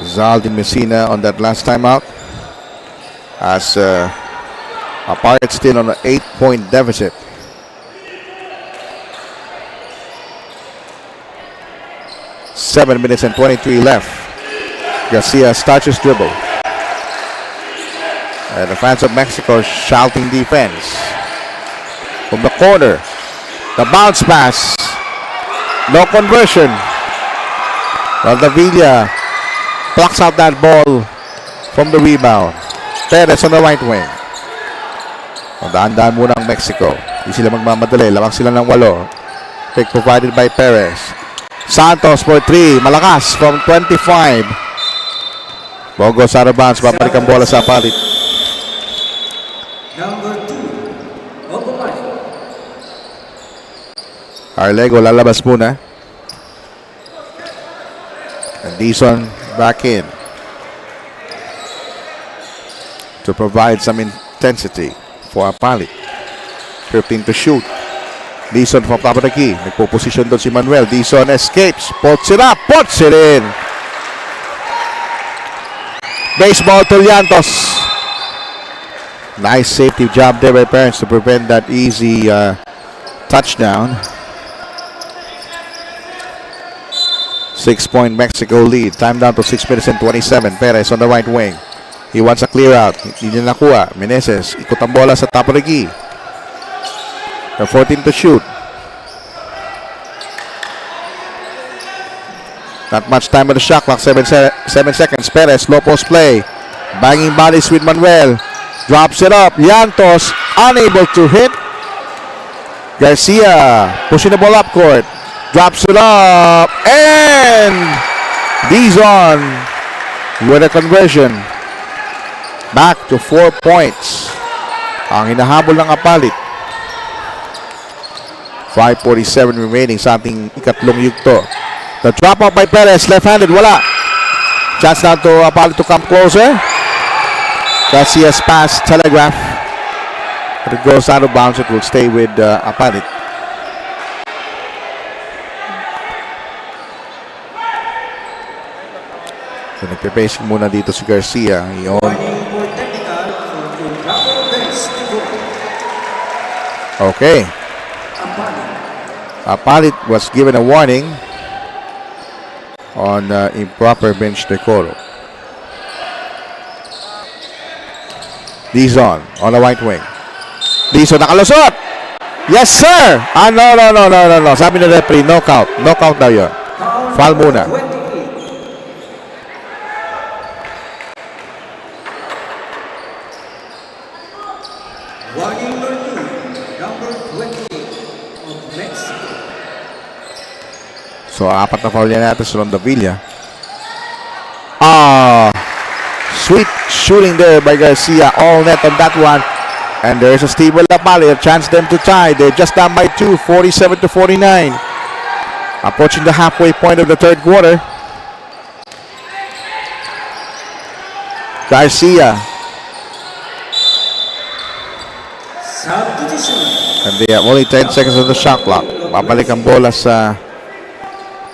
Zaldin Messina on that last timeout. As APALIT still on an 8-point deficit. Seven minutes and 23 left. Garcia starts his dribble. And the fans of Mexico shouting defense. From the corner, the bounce pass. No conversion. Valdavilla plucks out that ball from the rebound. Perez on the right wing. Daan-daan muna ang Mexico. Hindi sila magmamadali. Lamang sila ng 8. Pick provided by Perez. Santos for 3. Malakas from 25. Bogos out of bounds. Babalik ang bola sa APALIT. Number 2, APALIT. Arlego lalabas muna. And Dizon back in to provide some intensity for APALIT. 15 to shoot. Dizon from top of the key. Nagpo-position doon si Manuel. Dizon escapes. Puts it up. Puts it in. Baseball to Llantos. Nice safety job there by Parents to prevent that easy touchdown. 6-point Mexico lead. Time down to 6 minutes and 27. Perez on the right wing. He wants a clear out. Hindi niya nakuha. Menezes, ikot ang bola sa top of the key. 14 to shoot. Not much time on the shot clock. 7 seconds. Perez, low post play. Banging bodies with Manuel. Drops it up. Llantos, unable to hit. Garcia, pushing the ball up court. Drops it up. And Dizon with a conversion. Back to 4 points. Ang hinahabol ng APALIT. 5:47 remaining sa ating ikatlong yugto. The drop off by Perez, left-handed, wala. Chance now to APALIT to come closer. Garcia's pass, telegraph. But it goes out of bounds. It will stay with APALIT. So nagpe-pacing muna dito si Garcia. Yun. Warning for technical for improper bench to go. Okay. APALIT. APALIT was given a warning on improper bench decoro. Dizon on the right wing. Dizon nakalusot. Yes, sir. No. Sabi na referee, knockout. Knockout daw yun. Foul muna. 28. Warning number 28 of Mexico. So, 4 na foul yan natin sa Villa. Sweet shooting there by Garcia. All net on that one. And there's a steal with APALIT. A chance them to tie. They're just down by 2, 47 to 49. Approaching the halfway point of the third quarter. Garcia. Substitution. And they have only 10 seconds on the shot clock. Babalik ang bola sa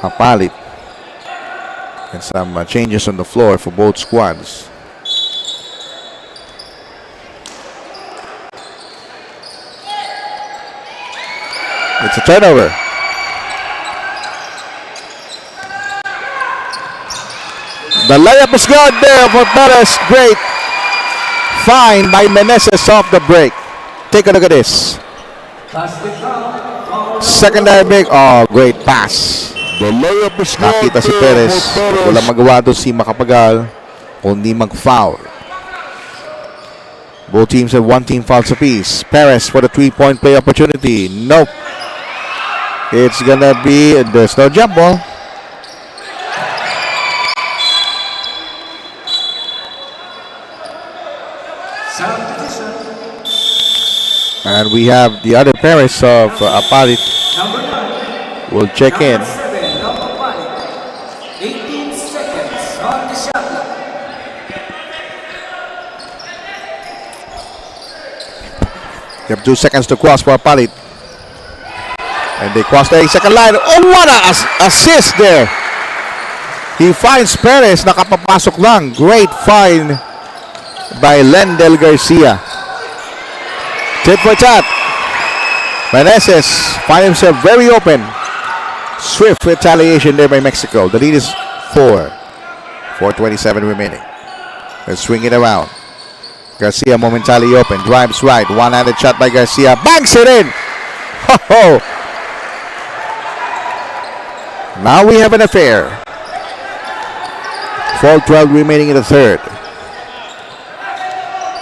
APALIT. And some changes on the floor for both squads. It's a turnover. The layup is good there for Perez. Great find by Meneses off the break. Take a look at this. Secondary break. Oh, great pass. The layup is good Nakita si there Perez. for Perez. Walang magawa doon si Makapagal kundi mag-foul. Both teams have one team fouls apiece. Perez for the three-point play opportunity. Nope. It's gonna be, there's no jump ball. Substitution. And we have the other Perez of APALIT Number 9. will check in. Number 7 of APALIT. 18 seconds on the shot clock. You have 2 seconds to cross for APALIT. And they cross the 8-second line. Oh, what an assist there. He finds Perez. Nakapapasok lang. Great find by Lendel Garcia. Tip for chat. Meneses find himself very open. Swift retaliation there by Mexico. The lead is 4. 4:27 remaining. Let's swing it around. Garcia momentarily open. Drives right. One-handed shot by Garcia. Banks it in. Ho ho. Now we have an affair. 4:12 remaining in the third.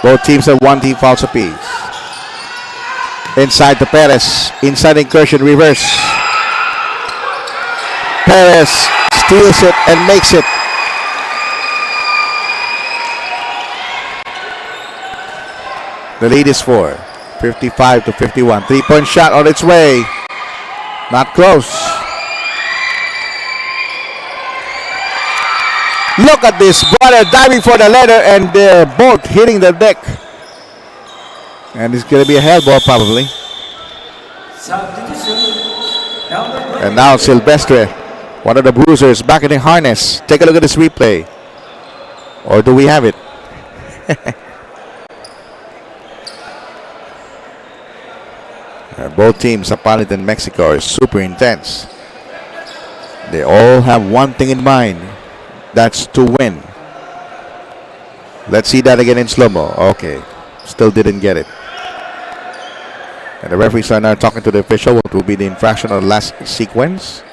Both teams have one team fouls apiece. Inside to Perez. Inside incursion, reverse. Perez steals it and makes it. The lead is 4. 55-51. Three-point shot on its way. Not close. Look at this brother diving for the letter, and they're both hitting the deck. And it's going to be a hell ball probably. Substitution. Number 20. And now Silvestre, one of the bruisers, back in the harness. Take a look at this replay. Or do we have it? Both teams, APALIT and Mexico, are super intense. They all have one thing in mind. That's to win. Let's see that again in slow-mo. Okay. Still didn't get it. And the referees are now talking to the official. What will be the infraction of the last sequence?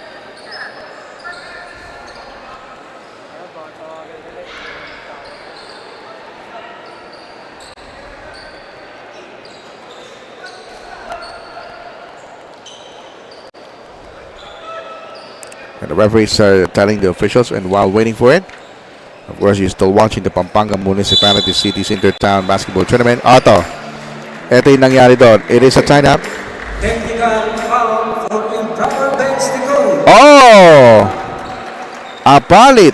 And the referees are telling the officials, and while waiting for it, of course, you're still watching the Pampanga Municipalities-Cities Intertown Basketball Tournament. Ito yung nangyari doon. It is a tie-up. Technical foul for improper bench to go. Oh! APALIT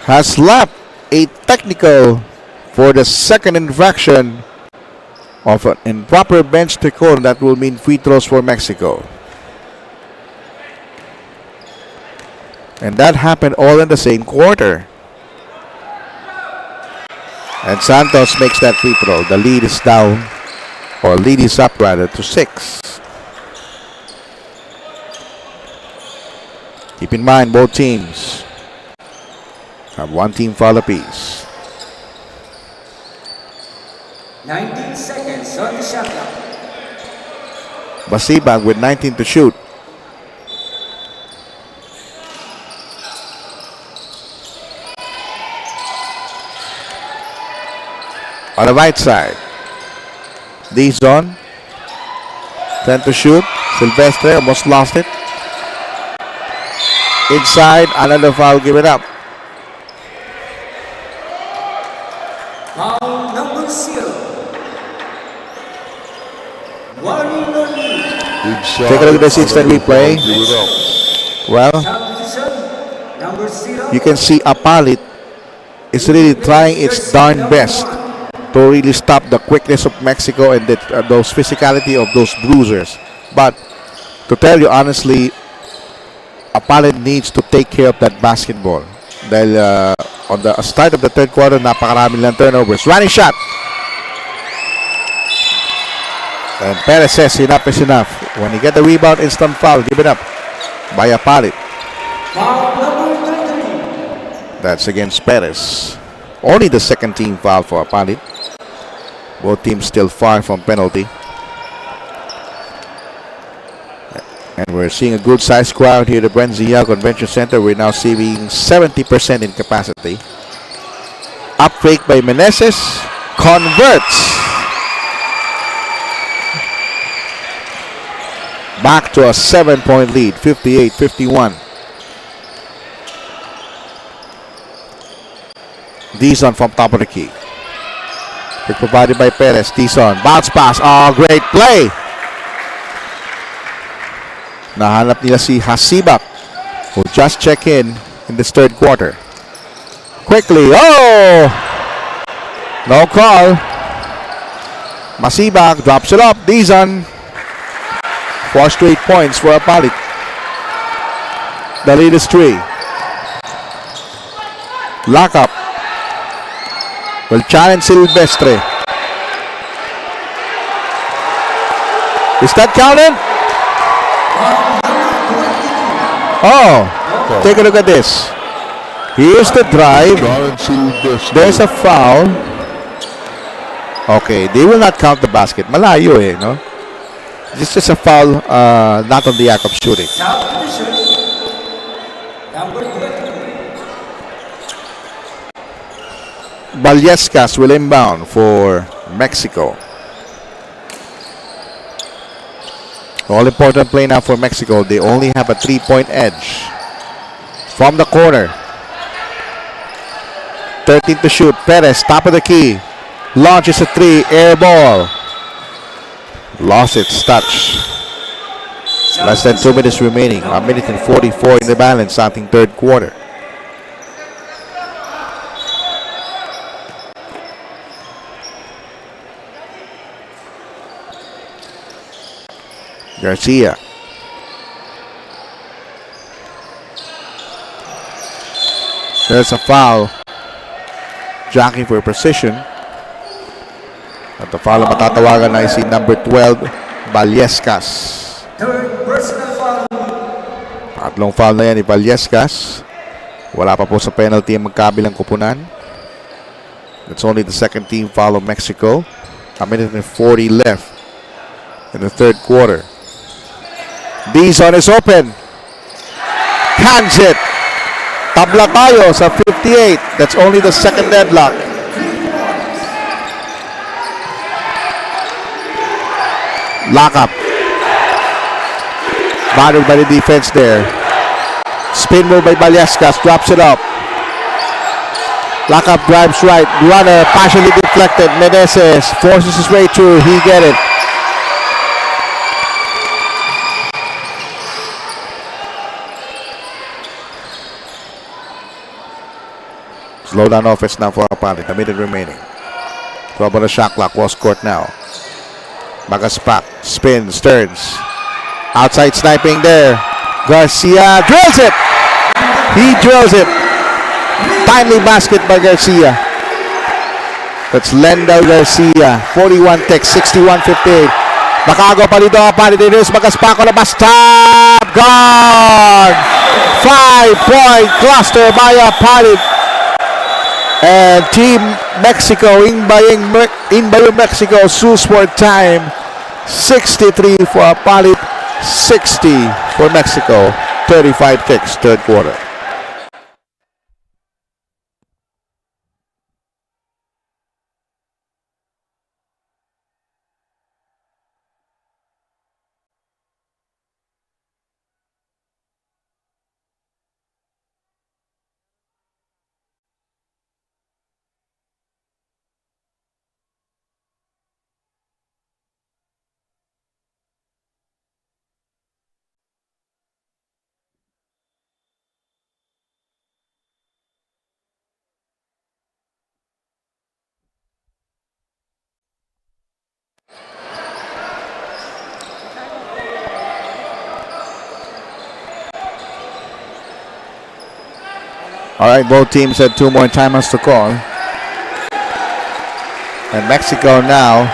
has slapped a technical for the second infraction of an improper bench to call. That will mean free throws for Mexico. And that happened all in the same quarter. And Santos makes that free throw. The lead is down, or lead is up rather, to 6. Keep in mind, both teams have one team foul apiece. 19 seconds on the shot clock. Basibag with 19 to shoot. On the right side, D-zone, 10 to shoot. Silvestre almost lost it. Inside, another foul, give it up. Foul number 0. Warning on you. Inside, Take a look at this instant another replay. foul, give it up. Well, Substitution. Number 0. you can see APALIT is really trying its darn best to really stop the quickness of Mexico and those physicality of those bruisers. But to tell you honestly, APALIT needs to take care of that basketball. Dahil on the start of the third quarter, napakarami lang turnovers. Running shot. And Perez says enough is enough. When you get the rebound, instant foul given up by APALIT. Foul number 33. That's against Perez. Only the second team foul for APALIT. Both teams still far from penalty. And we're seeing a good sized crowd here at the BREN Convention Center. We're now seeing 70% in capacity. Up fake by Meneses. Converts. Back to a 7-point lead, 58-51. Dizon from top of the key. Pick provided by Perez. Dizon, bounce pass. Oh, great play. Nahanap nila si Hasibak, who just check in this third quarter. Quickly. Oh! No call. Masibak drops it up. Dizon. 4 straight points for APALIT. The lead is 3. Lock up. Will challenge Silvestre. Is that counted? Oh, take a look at this. Here's the drive. There's a foul. Okay, they will not count the basket. Malayo eh, no? This is a foul, not on the act of shooting. South position. Number 20. Vallescas will inbound for Mexico. All important play now for Mexico. They only have a 3-point edge. From the corner. 13 to shoot. Perez, top of the key. Launches a 3. Air ball. Lost its touch. Less than 2 minutes remaining. 1 minute and 44 in the balance starting third quarter. Garcia. There's a foul. Jockey for precision. At the foul na matatawagan ay si number 12, Vallescas. Third personal foul. Tatlong foul na yan ni Vallescas. Wala pa po sa penalty ang magkabilang kupunan. That's only the second team foul of Mexico. 1 minute and 40 left in the third quarter. Dizon is open. Hands it. Tabla tayo sa 58. That's only the second deadlock. Lock up. Battered by the defense there. Spin move by Vallescas. Drops it up. Lock up, drives right. Runner partially deflected. Meneses forces his way through. He get it. Slow down offense now for APALIT. A minute remaining. 12 on the shot clock. Cross court now. Magaspak. Spins. Turns. Outside sniping there. Garcia drills it. He drills it. Timely basket by Garcia. That's Lendal Garcia. 41 ticks. 61-58. Nakago pa dito APALIT. There's Magaspak on the bus. Top. Gone. 5-point cluster by APALIT. And Team Mexico in Bayung, Mexico, sues for time. 63 for APALIT, 60 for Mexico. 35 ticks, third quarter. All right, both teams had 2 more timeouts to call. And Mexico now,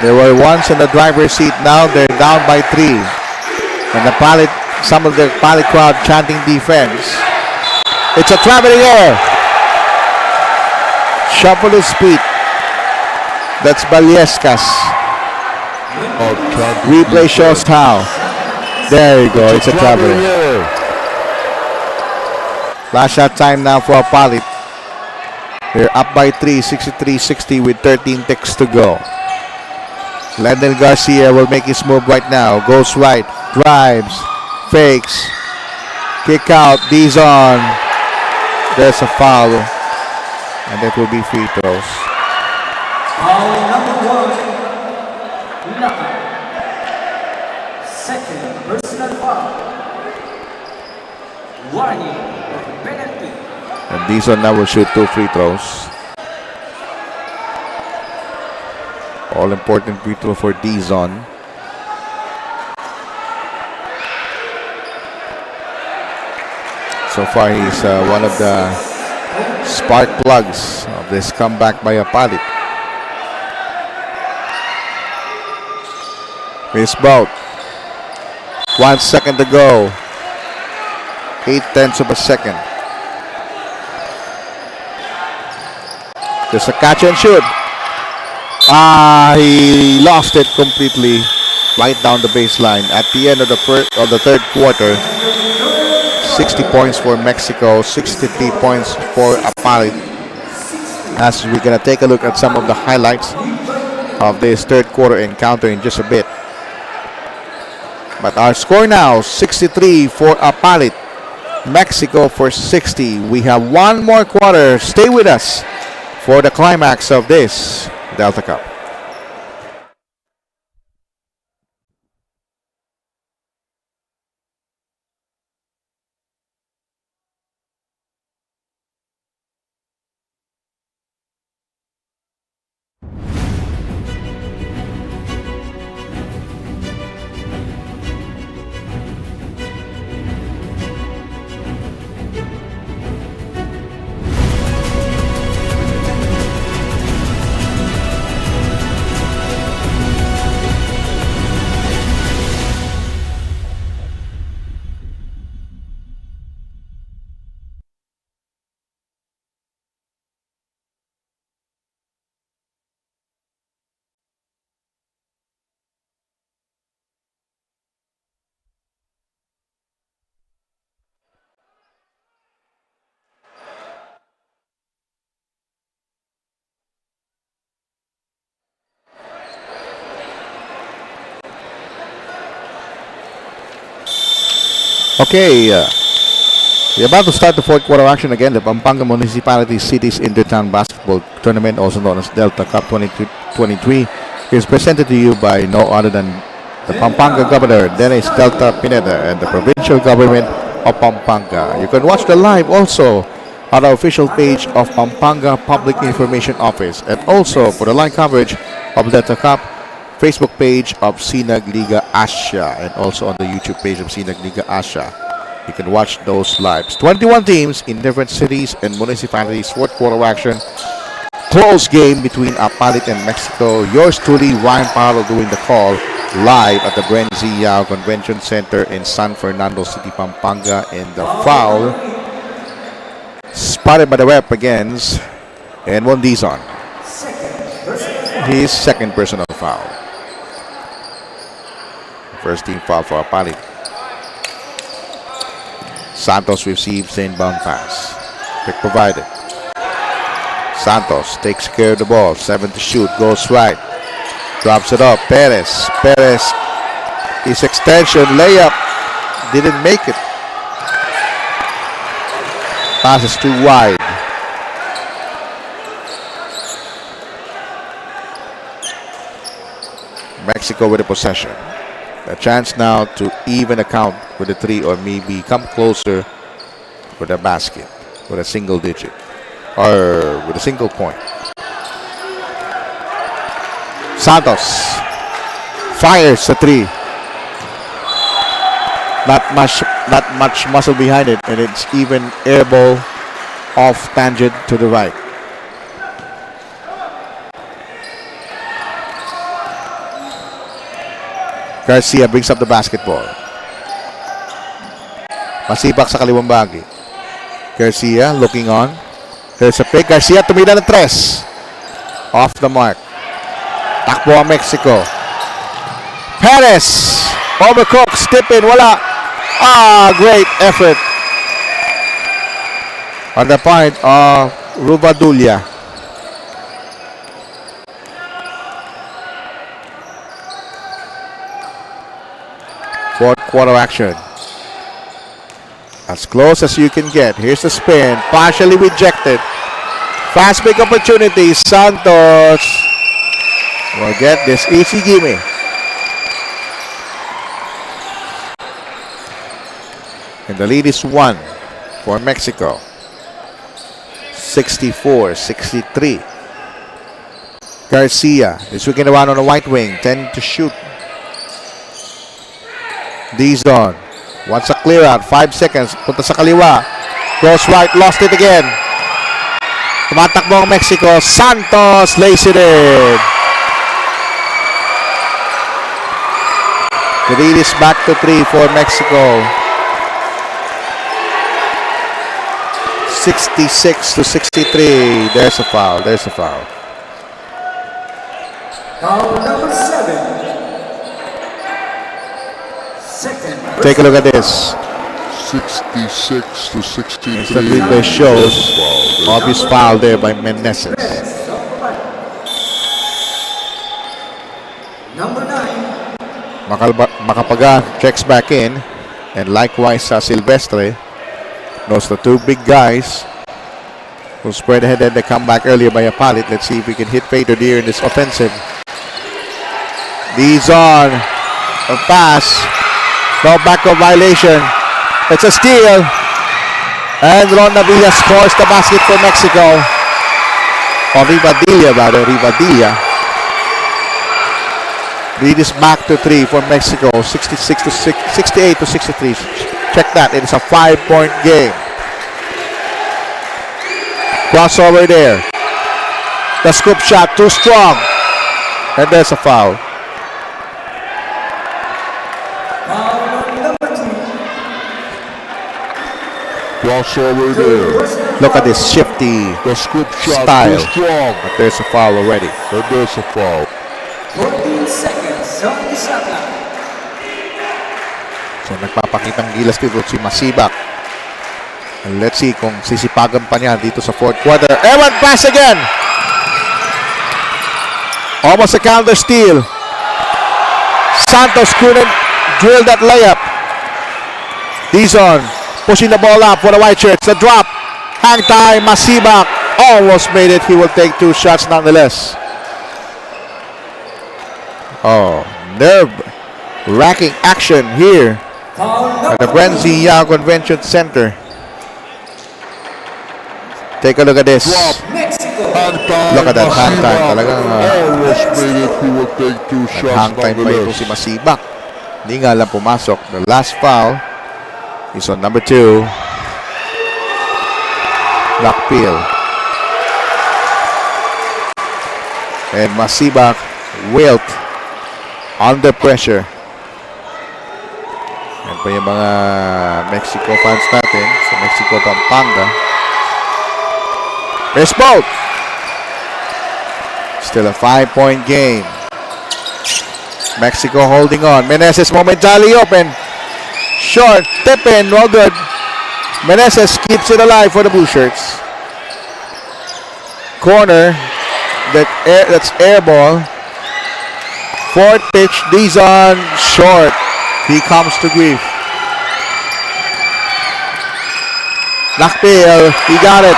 they were once in the driver's seat. Now they're down by 3. And some of the APALIT crowd chanting defense. It's a traveling error. Shuffle his feet. That's Baliescas. Replay shows how. There you go. It's a traveling error. Last shot time now for APALIT. They're up by 3, 63-60 with 13 ticks to go. Lendl Garcia will make his move right now. Goes right, drives, fakes, kick out, D's on. There's a foul, and that will be free throws. Foul number 1, knockout. Second personal foul. Warning, penalty. And Dizon now will shoot 2 free throws. All important free throw for Dizon. So far, he's one of the spark plugs of this comeback by APALIT. Here's Bout. 1 second to go. 0.8 of a second. There's a catch and shoot. He lost it completely right down the baseline. At the end of the third quarter, 60 points for Mexico, 63 points for APALIT. As we're going to take a look at some of the highlights of this third quarter encounter in just a bit. But our score now, 63 for APALIT, Mexico for 60. We have 1 more quarter. Stay with us for the climax of this Delta Cup. Okay, we're about to start the fourth quarter action again. The Pampanga Municipalities-Cities Intertown Basketball Tournament, also known as Delta Cup 2023, is presented to you by no other than the Pampanga Governor, Dennis Delta Pineda, and the Provincial Government of Pampanga. You can watch the live also on our official page of Pampanga Public Information Office, and also for the live coverage of Delta Cup, Facebook page of Sinag Liga Asia, and also on the YouTube page of Sinag Liga Asia. You can watch those lives. 21 teams in different cities and municipalities. Fourth quarter action. Close game between APALIT and Mexico. Yours truly, Ryan Parlo, doing the call live at the BREN GUIAO Convention Center in San Fernando City, Pampanga. And the foul spotted by the ref against and one Dizon. His second personal foul. First team foul for APALIT. Santos receives the inbound pass. Pick provided. Santos takes care of the ball. 7 to shoot. Goes right. Drops it up. Perez. His extension layup. Didn't make it. Pass is too wide. Mexico with the possession. A chance now to even account with a 3 or maybe come closer with a basket, with a single digit, or with a single point. Santos fires a 3. Not much muscle behind it, and it's even air ball off tangent to the right. Garcia brings up the basketball. Masibak sa kaliwang bahagi. Garcia looking on. There's a pick. Garcia tumira ng tres. Off the mark. Takbo ang Mexico. Perez. Overcooked. Step in. Wala. Great effort on the part of Rubadulia. Fourth quarter action. As close as you can get. Here's the spin. Partially rejected. Fast break opportunity. Santos will get this easy gimme. And the lead is 1 for Mexico. 64-63. Garcia is swinging around on the white wing. 10 to shoot. Dizon wants a clear out. 5 seconds. Punta sa kaliwa. Goes right. Lost it again. Tumatakbo ang Mexico. Santos lays it in. The lead is back to 3 for Mexico. 66-63. There's a foul. There's a foul. Foul number 7. Second. Take a look at this. 66-63. Instant replay shows obvious foul there by Meneses. Number 9. Macapaga checks back in, and likewise Silvestre. Those are the two big guys who spread ahead and they come back earlier by APALIT. Let's see if we can hit Pedro Deer in this offensive. Dizon, a pass, no backcourt violation. It's a steal, and Ron Navilla scores the basket for Mexico. Or Rivadilla rather, Rivadilla. Lead is back to 3 for Mexico, 68-63. Check that, it is a 5-point game. Crossover there. The scoop shot, too strong. And there's a foul. Foul number 2. Crossover there. Look at this shifty The scoop shot style. too strong. But there's a foul already. And there's a foul. 14 seconds on the shot clock. So nagpapakitang gilas dito si Masibak. And let's see kung sisipagan pa niya dito sa fourth quarter. Ewan pass again. Almost a counter steal. Santos couldn't drill that layup. Dizon pushing the ball up for the white shirts. The drop. Hang time. Masibak almost made it. He will take 2 shots nonetheless. Oh, nerve-wracking action here at the BREN Convention Center. Take a look at this. Mexico. Look at that hang time. Talagang Almost made it. He will take 2 shots hang time pa ito nonetheless. si Masibak. Hindi nga lang pumasok. The last foul is on number 2. Lockpeel. And Masibak wilt under pressure. Yan pa yung mga Mexico fans natin sa Mexico, Pampanga. There's both. Still a 5-point game. Mexico holding on. Meneses momentarily open. Short. Tip in. No good. Meneses keeps it alive for the Blue Shirts. Corner. That's air ball. Fourth pitch. Dizon. Short. He comes to grief. Lockpeel. He got it.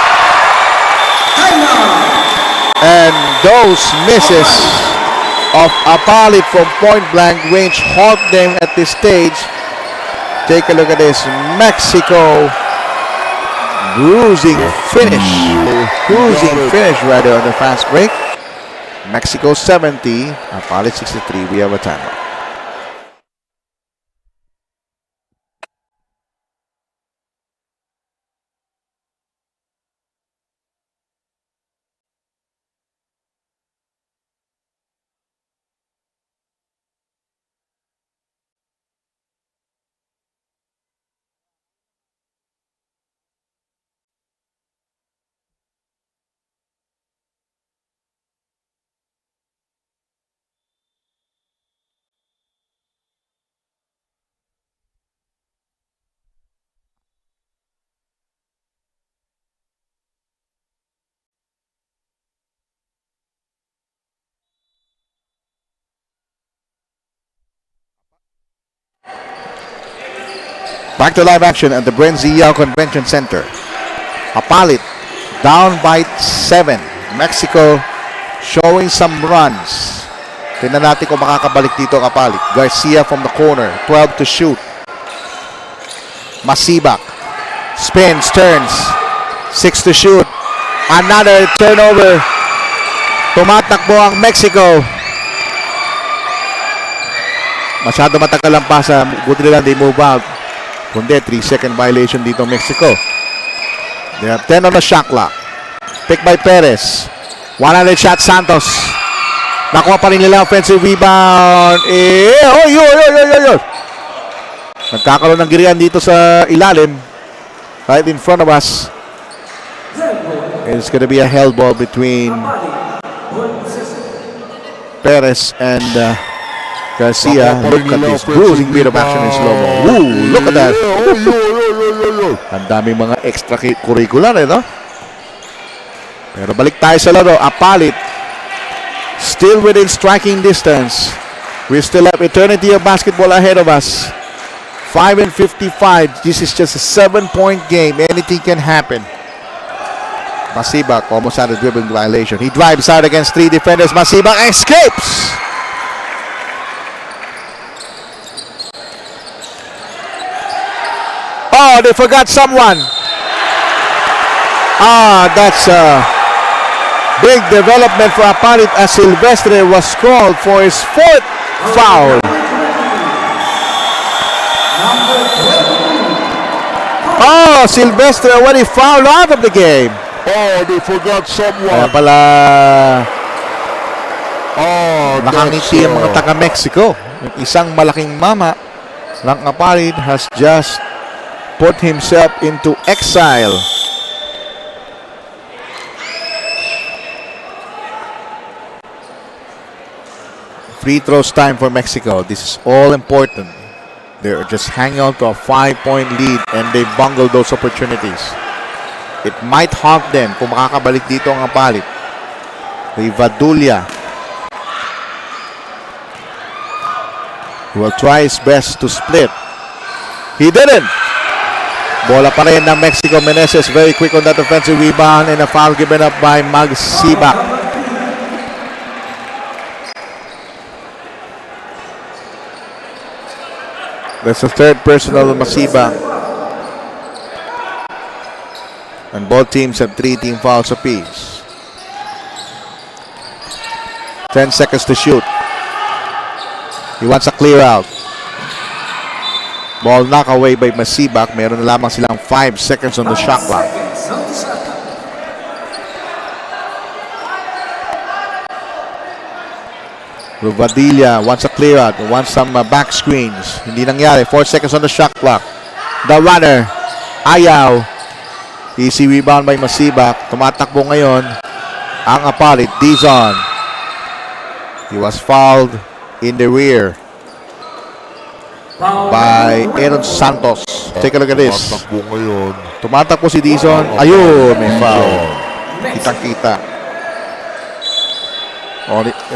And those misses of APALIT from point blank range haunt them at this stage. Take a look at this. Mexico bruising finish. Cruising finish rather on the fast break. Mexico 70, APALIT 63. We have a timeout. Back to live action at the BREN GUIAO Convention Center. APALIT down by 7. Mexico showing some runs. Tingnan natin kung makakabalik dito ang APALIT. Garcia from the corner. 12 to shoot. Masibak. Spins, turns. 6 to shoot. Another turnover. Tumatakbo ang Mexico. Masyado matagal ang pasa. Buti nila they move out. Kundi 3-second violation dito Mexico. They have 10 on the shot clock. Pick by Perez. 100 shot Santos. Nakuha pa rin nila offensive rebound. Nagkakaroon ng girian dito sa ilalim. Right in front of us. It's going to be a hell ball between Perez and Garcia. Look at this bruising bit of action in slow-mo. Woo! Look at that. Ang daming mga extracurricular, no? Pero balik tayo sa laro. APALIT still within striking distance. We still have eternity of basketball ahead of us. 5-55. This is just a 7-point game. Anything can happen. Masibak almost had a dribbling violation. He drives out against 3 defenders. Masibak escapes. Oh, they forgot someone. That's a big development for APALIT as Silvestre was called for his 4th foul. Oh, Silvestre already fouled out of the game. Oh, they forgot someone. Kaya pala Oh, nakangiti ang mga taga-Mexico. Yung isang malaking mama ng APALIT has just put himself into exile. Free throws time for Mexico. This is all important. They're just hanging on to a 5-point lead and they bungle those opportunities. It might haunt them kung makakabalik dito ang APALIT. Rivadulia will try his best to split. He didn't. Bola pa rin ng Mexico. Meneses very quick on that offensive rebound and a foul given up by Masibak. That's the 3rd personal of Masibak. And both teams have 3 team fouls apiece. 10 seconds to shoot. He wants a clear out. Ball knock away by Masibak. Meron na lamang silang 5 seconds on the shot clock. Ruvadilla wants a clear out. Wants some back screens. Hindi nangyari. 4 seconds on the shot clock. The runner. Ayaw. Easy rebound by Masibak. Tumatakbo ngayon ang APALIT. Dizon. He was fouled in the rear by Aaron Santos. Take a look at this. Tumatakbo si Dizon. Ayun, may foul. Kitang-kita.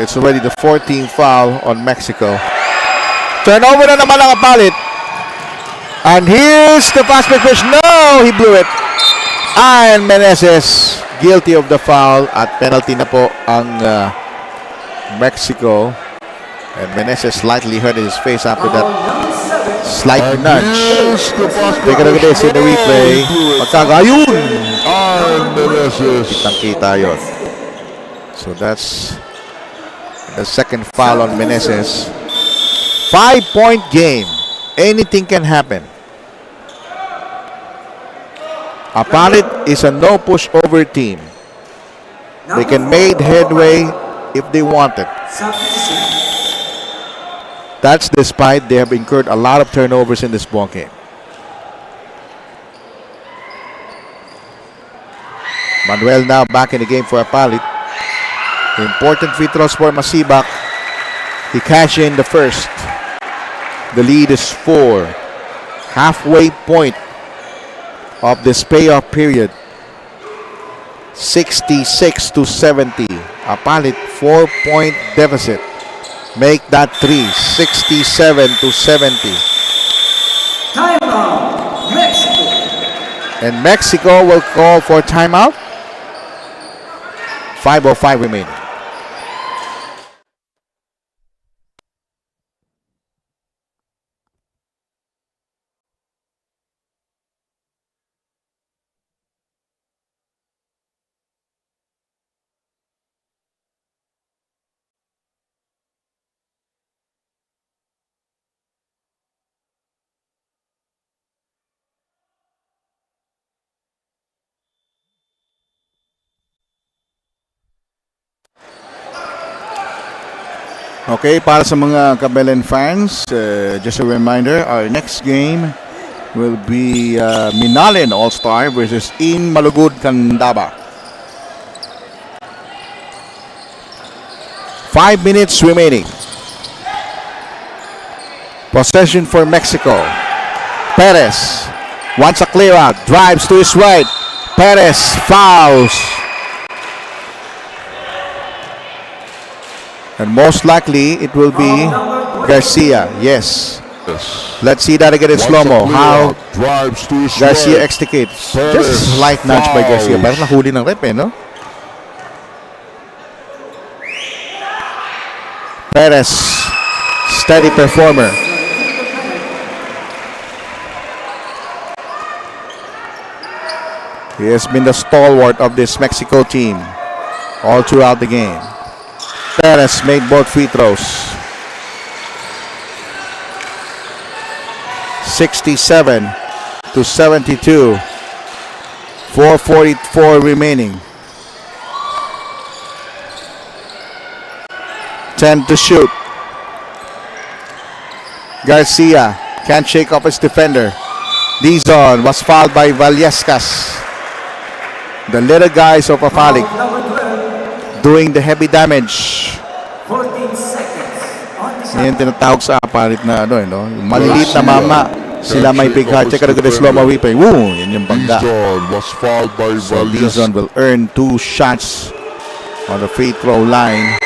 It's already the 14th foul on Mexico. Turnover na naman ang APALIT. And here's the fast break pitch. No, he blew it. And Meneses guilty of the foul at penalty na po ang Mexico. And Meneses slightly hurt his face after that slight nudge. Take a look at this in the replay. Ayun! Kitang-kita yun. So that's the 2nd foul on Meneses. 5-point game. Anything can happen. APALIT is a no pushover team. They can make headway if they want it. That's despite they have incurred a lot of turnovers in this ball game. Manuel now back in the game for APALIT. Important free throws for Masibak. He cashed in the first. The lead is 4. Halfway point of this payoff period. 66-70. APALIT 4-point deficit. Make that 3. 67-70. Timeout. And Mexico will call for timeout. 5:05 remaining. Okay, para sa mga Kabelen fans, just a reminder, our next game will be Minalin All-Star versus In Malugud, Candaba. 5 minutes remaining. Possession for Mexico. Perez wants a clear out, drives to his right. Perez fouls. And most likely, it will be Garcia. Yes. Let's see that again in slow-mo. How drives to his Garcia right. extricates. Perez Just a slight nudge by Garcia. fouls. Parang nahuli ng rep, no? Perez, steady performer. He has been the stalwart of this Mexico team all throughout the game. Perez made both free throws. 67 to 72. 4:44 remaining. 10 to shoot. Garcia can't shake off his defender. Dizon was fouled by Vallescas. The little guys of APALIT doing the heavy damage. 14 seconds on the shot. Yan yung tinatawag sa APALIT na ano, no? Yung maliliit na mama, sila may big heart. Check out the slow-mo whipping. Woo! Yan yung bangga. Dizon was fouled by So Valdez. Dizon will earn 2 shots on the free throw line.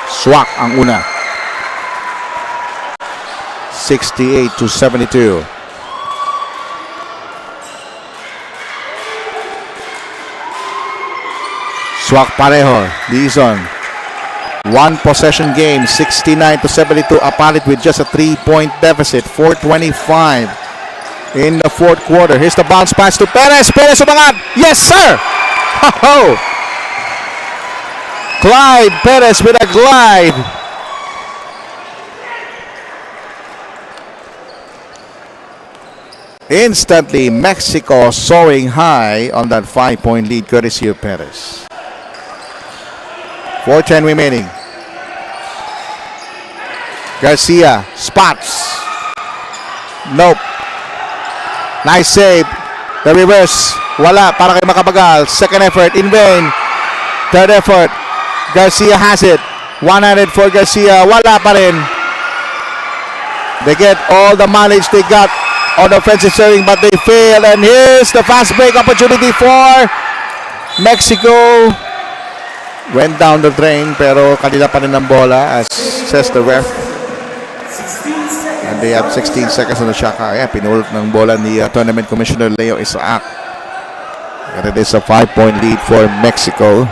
Swak ang una. 68 to 72. Swak pareho. Dizon. One possession game. 69 to 72. APALIT with just a 3-point deficit. 4:25 in the fourth quarter. Here's the bounce pass to Perez. Perez umangat. Yes, sir! Ho-ho! Clyde Perez with a glide. Instantly, Mexico soaring high on that 5-point lead courtesy of Perez. 4:10 remaining. Garcia spots. Nope. Nice save. The reverse. Wala para kay Makabagal. Second effort in vain. Third effort. Garcia has it. One-handed for Garcia. Wala pa rin. They get all the mileage they got on offensive serving, but they fail. And here's the fast break opportunity for Mexico. Went down the drain, pero kanila pa rin ang bola, as says the ref. 16 seconds. And they have 16 seconds on the shot clock. Yeah, pinulot ng bola ni Tournament Commissioner Leo Isaac. And it is a 5-point lead for Mexico.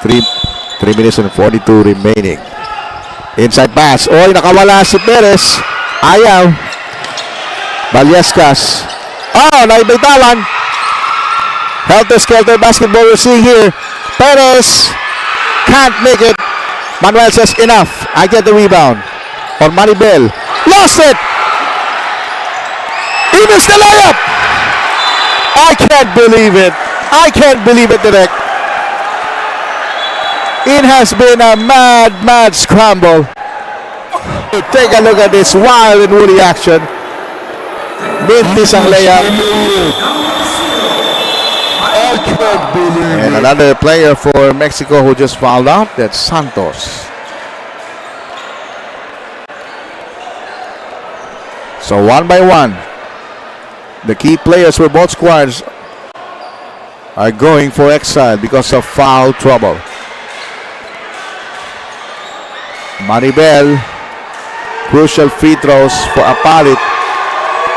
3 minutes and 42 remaining. Inside pass. Oy, nakawala si Perez. Ayaw. Vallescas. Oh, naibitawan. Helter-skelter basketball we're seeing here. Perez can't make it. Manuel says enough. I get the rebound. Or Maribel. Lost it. He missed the layup. I can't believe it. I can't believe it, Direk. It has been a mad scramble. Take a look at this wild and woolly action. Mintis ang layup. I can't believe And it. another player for Mexico who just fouled out. That's Santos. So one by one, the key players for both squads are going for exile because of foul trouble. Maribel, crucial free throws for APALIT.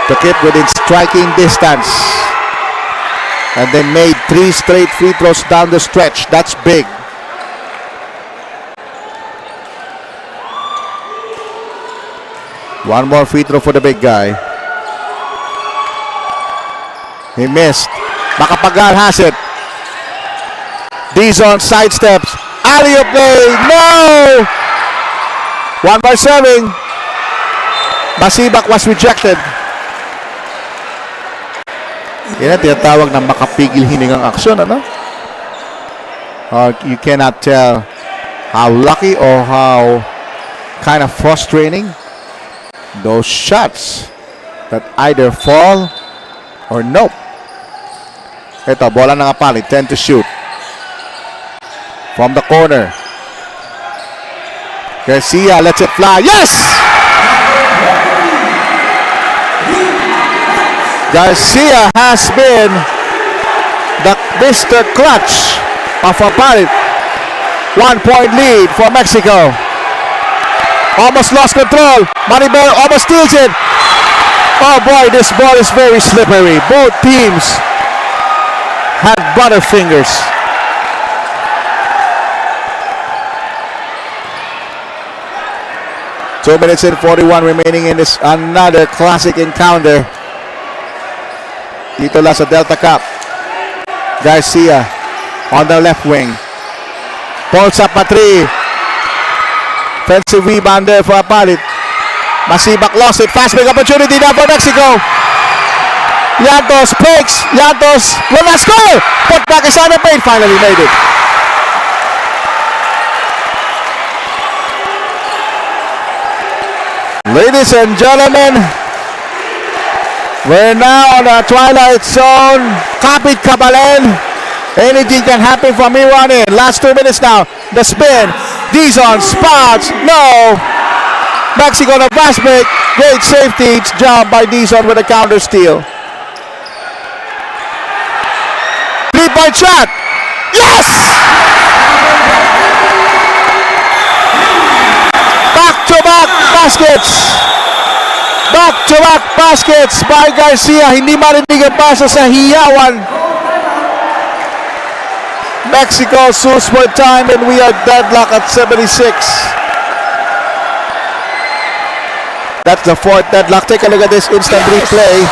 to keep within striking distance. And they made 3 straight free throws down the stretch. That's big. One more free throw for the big guy. He missed. Makapagal has it. Dizon sidesteps. Alley-oop play. No! 1 by serving. Masibak was rejected. Yan ang tinatawag na makapigil hiningang aksyon, ano? You cannot tell how lucky or how kind of frustrating those shots that either fall or nope. Ito, bola ng APALIT, 10 to shoot. From the corner. Garcia lets it fly. Yes! Garcia has been the Mr. Clutch of APALIT. 1-point lead for Mexico. Almost lost control. Maribel almost steals it. Oh boy, this ball is very slippery. Both teams had butterfingers. Two minutes and 41 remaining in this another classic encounter. Dito lang sa Delta Cup. Garcia on the left wing. Pulls up a 3. Offensive rebound there for APALIT. Masibak lost it. Fast break opportunity now for Mexico. Llantos breaks. Llantos will not score. Put back is on the paint. Finally made it. Ladies and gentlemen, we're now on the twilight zone. Kapit Kabalen. Anything can happen from here on in. Last 2 minutes now. The spin. Dizon spots. No. Mexico on a fast break. Great safety job by Dizon with a counter steal. 3-point shot. Yes! Back-to-back baskets. Back-to-back baskets by Garcia. Hindi marinig ang pasa sa hiyawan. Mexico sues for time and we are deadlock at 76. That's the 4th deadlock. Take a look at this instant replay.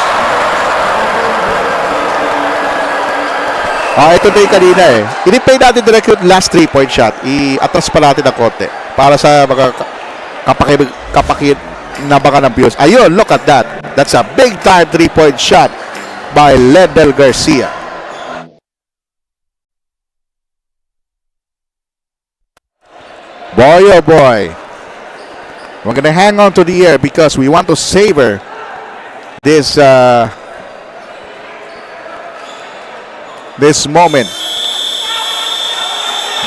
Ito na yung kanina eh. I-replay natin direct yung last 3-point shot. I-atras pa natin ang konti para sa mga kapakinabangan ng views. Ayun, look at that. That's a big time 3-point shot by Ledel Garcia. Boy, oh boy. We're going to hang on to the air because we want to savor this this moment.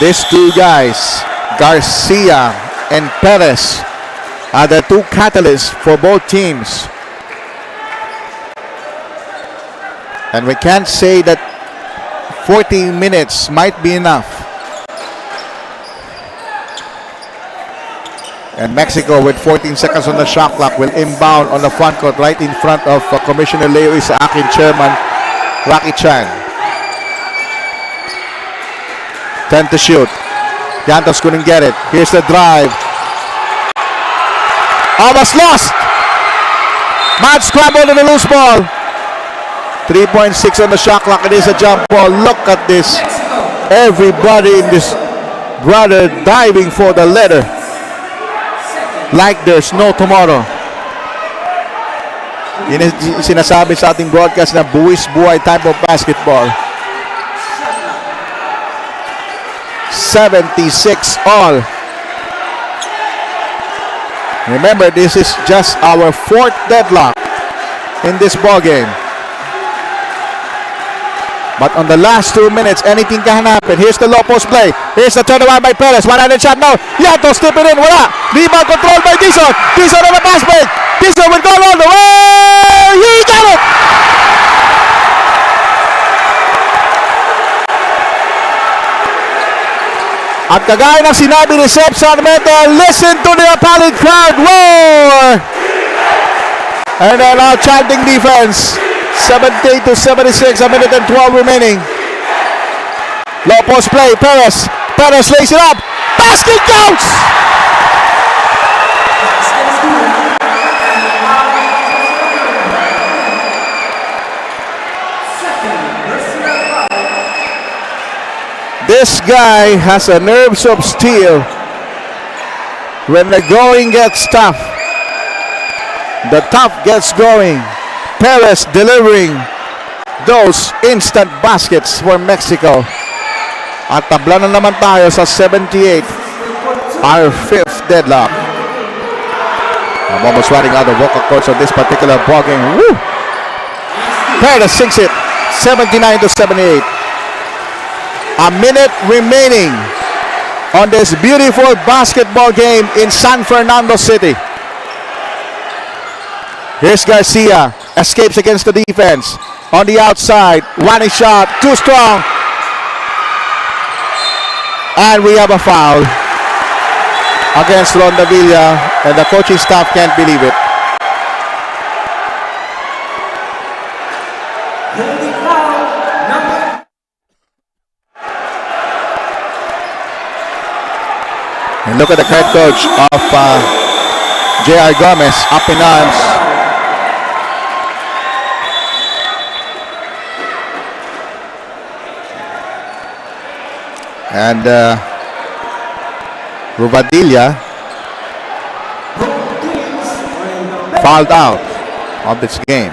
These two guys, Garcia and Perez, are the two catalysts for both teams. And we can't say that 40 minutes might be enough. And Mexico with 14 seconds on the shot clock will inbound on the front court right in front of Commissioner Leo Isaac and Chairman Rocky Chan. 10 to shoot. Llantos couldn't get it. Here's the drive. Almost lost. Mad scramble to the loose ball. 3.6 on the shot clock. It is a jump ball. Look at this. Everybody in this brother diving for the letter. Like there's no tomorrow. Yun yung sinasabi sa ating broadcast na buwis buhay type of basketball. 76 all. Remember, this is just our 4th deadlock in this ball game. But on the last 2 minutes, anything can happen. Here's the low post play. Here's the turnaround by Perez. One-handed shot now. Llantos tip it in. Wala. Rebound control by Dizon. Dizon on the pass break. Dizon will go all the way. He got it. At kagaya ng sinabi ni Sep Sarmiento, listen to the APALIT crowd roar. And then now chanting defense. 70 to 76, a minute and 12 remaining. Low post play, Perez. Perez lays it up. Basket counts! This guy has a nerves of steel. When the going gets tough, the tough gets going. Perez delivering those instant baskets for Mexico. At tabla na naman tayo sa 78. Our fifth deadlock. I'm almost running out of vocal cords on this particular ball game. Woo! Perez sinks it. 79 to 78. A minute remaining on this beautiful basketball game in San Fernando City. Here's Garcia. Escapes against the defense. On the outside. Running shot. Too strong. And we have a foul against Rondavilla. And the coaching staff can't believe it. Holding foul number. And look at the head coach of J.R. Gomez up in arms. And Ruvadilla fouled out of this game.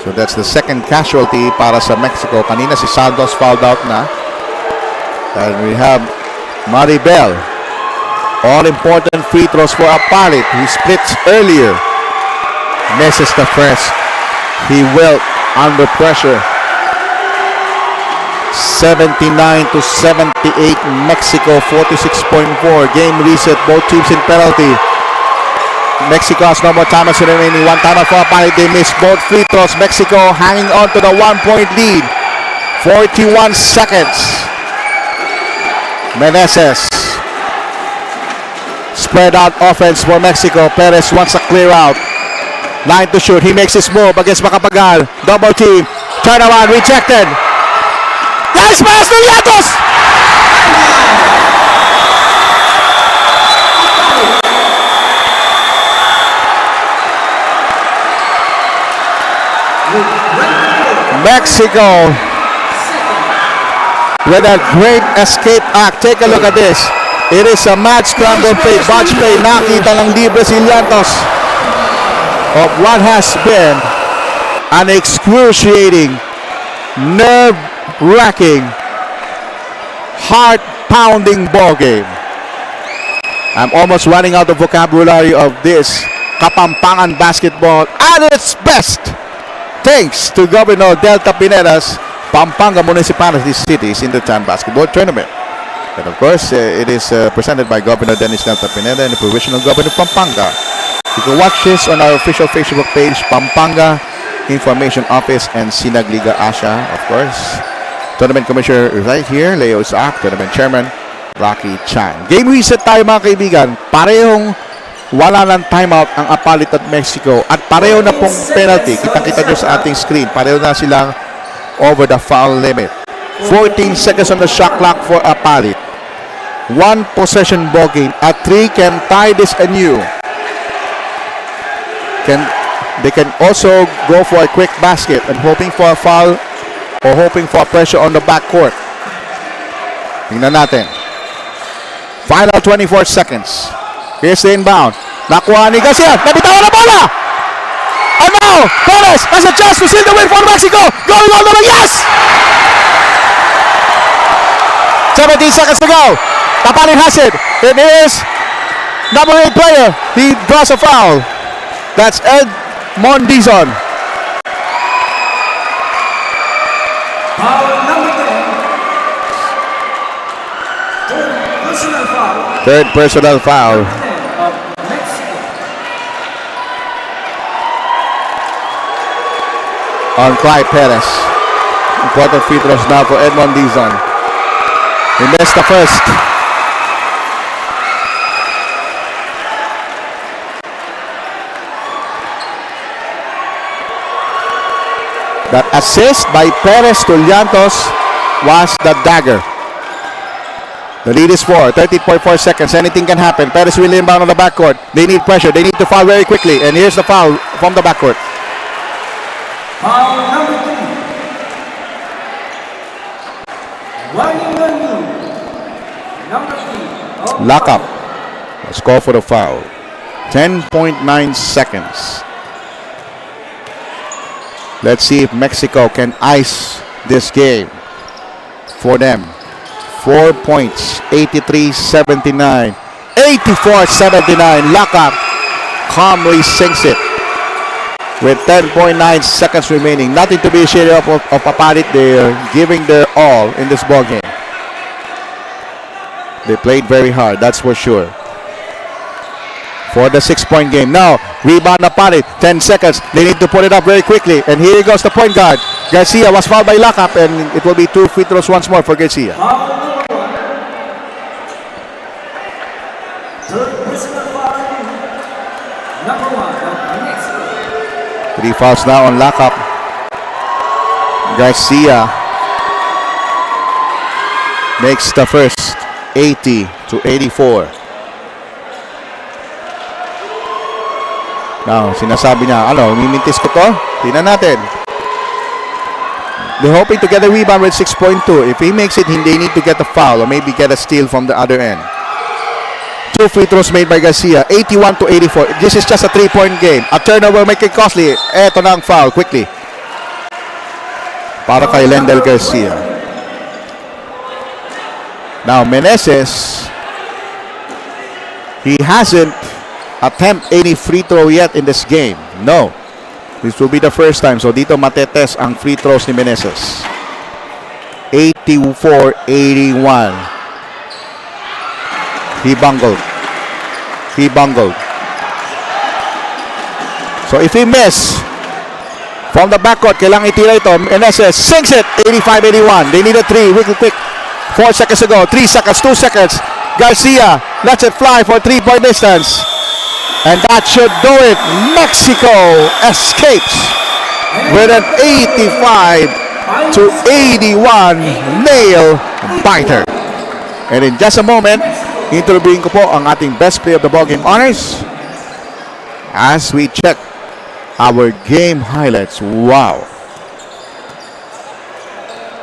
So that's the second casualty para sa Mexico. Kanina si Santos fouled out na. And we have Maribel. All important free throws for APALIT. He splits earlier. Misses the first. He wilt under pressure. 79 to 78. Mexico 46.4. Game reset. Both teams in penalty. Mexico has no more timeouts remaining. One timeout for APALIT. They missed both free throws. Mexico hanging on to the 1-point lead. 41 seconds. Meneses. Spread out offense for Mexico. Perez wants a clear out. Line to shoot. He makes his move against Macapagal. Double team. Turnaround. Rejected. Nice pass to Yatos! Mexico with a great escape act. Take a look at this. It is a mad scramble play, botch play. Nakita ng di Brazilianos of what has been an excruciating, nerve-wracking, heart-pounding ball game. I'm almost running out of vocabulary of this Kapampangan basketball at its best. Thanks to Governor Delta Pineda's Pampanga Municipalities-Cities in the Town Basketball Tournament. And of course, it is presented by Governor Dennis Delta Pineda and the Provisional Governor of Pampanga. You can watch this on our official Facebook page, Pampanga Information Office and Sinagliga Asia, of course. Tournament Commissioner right here, Leo Isaac. Tournament Chairman, Rocky Chan. Game reset tayo mga kaibigan. Parehong wala ng timeout ang APALIT at Mexico. At pareho na pong penalty. Kitang-kita nyo sa ating screen. Pareho na silang over the foul limit. 14 seconds on the shot clock for APALIT. One possession ball game. A 3 can tie this anew. They can also go for a quick basket and hoping for a foul or hoping for a pressure on the backcourt. Tingnan natin. Final 24 seconds. Here's the inbound. Nakuha ni Garcia. Nabitawan na bola! And now, Perez has a chance to seal the win for Mexico. Going all the way. Yes! 17 seconds to go. APALIT has it. It is number 8 player. He draws a foul. That's Ed Mondizon. Foul number 10. Third personal foul. Third personal foul. Of Mexico. On Clyde Perez. Important free throws now for Ed Mondizon. He missed the first. That assist by Perez Tulliantos was the dagger. The lead is 4, 13.4 seconds. Anything can happen. Perez will inbound on the backcourt. They need pressure. They need to foul very quickly. And here's the foul from the backcourt. Foul number 3. BAYUNG. Number 3. Lock up. Let's go for the foul. 10.9 seconds. Let's see if Mexico can ice this game for them. 4 points, 83-79, 84-79. Lock up. Calmly sinks it. With 10.9 seconds remaining. Nothing to be ashamed of APALIT. They're giving their all in this ball game. They played very hard, that's for sure. For the 6-point game. Now, rebound APALIT. 10 seconds. They need to put it up very quickly. And here goes the point guard. Garcia was fouled by Lockup, and it will be 2 free throws once more for Garcia. Third personal foul. Number 1. Next. 3 fouls now on Lockup. Garcia makes the first. 80-84. Now, sinasabi niya, mimintis ko to? Tingnan natin. They're hoping to get a rebound with 6.2. If he makes it, they need to get a foul or maybe get a steal from the other end. 2 free throws made by Garcia. 81-84. This is just a 3-point game. A turnover make it costly. Eto na ang foul. Quickly. Para kay Lendel Garcia. Now, Meneses, he hasn't attempted any free throw yet in this game. No. This will be the first time. So, dito matetes ang free throws ni Meneses. 84-81. He bungled. So, if he miss from the backcourt, kailangang itira ito. Meneses sinks it. 85-81. They need a 3. Quick. 4 seconds ago, 3 seconds, 2 seconds. Garcia lets it fly for 3-point distance. And that should do it. Mexico escapes with an 85-81 nail biter. And in just a moment, interviewin ko po ang ating best player of the ballgame honors as we check our game highlights. Wow.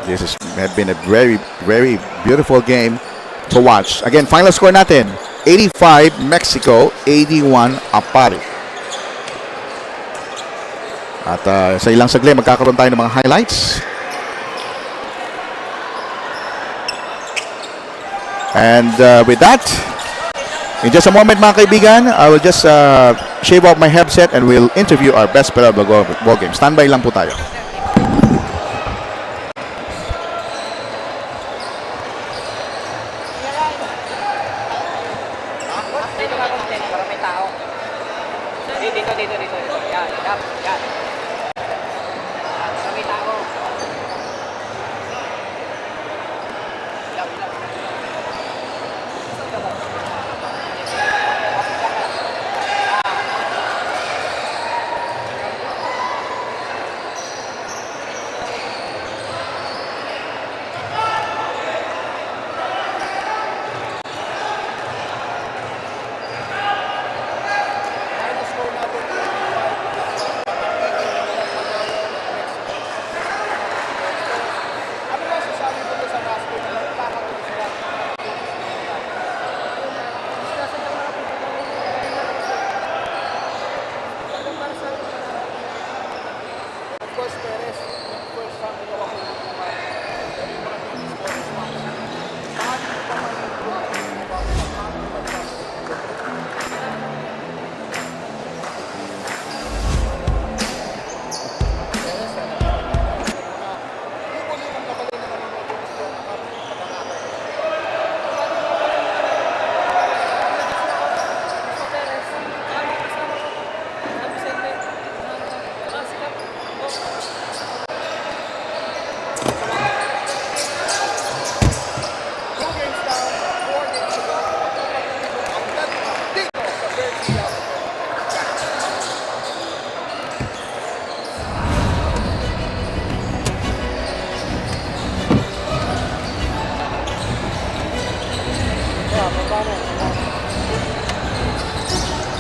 This has been a very, very beautiful game to watch. Again, final score natin, 85 Mexico, 81 APALIT. At sa ilang saglit, magkakaroon tayo ng mga highlights. And with that, in just a moment mga kaibigan, I will just shave off my headset and we'll interview our best player of the ball game. Standby lang po tayo.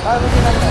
Para mo ginagawa.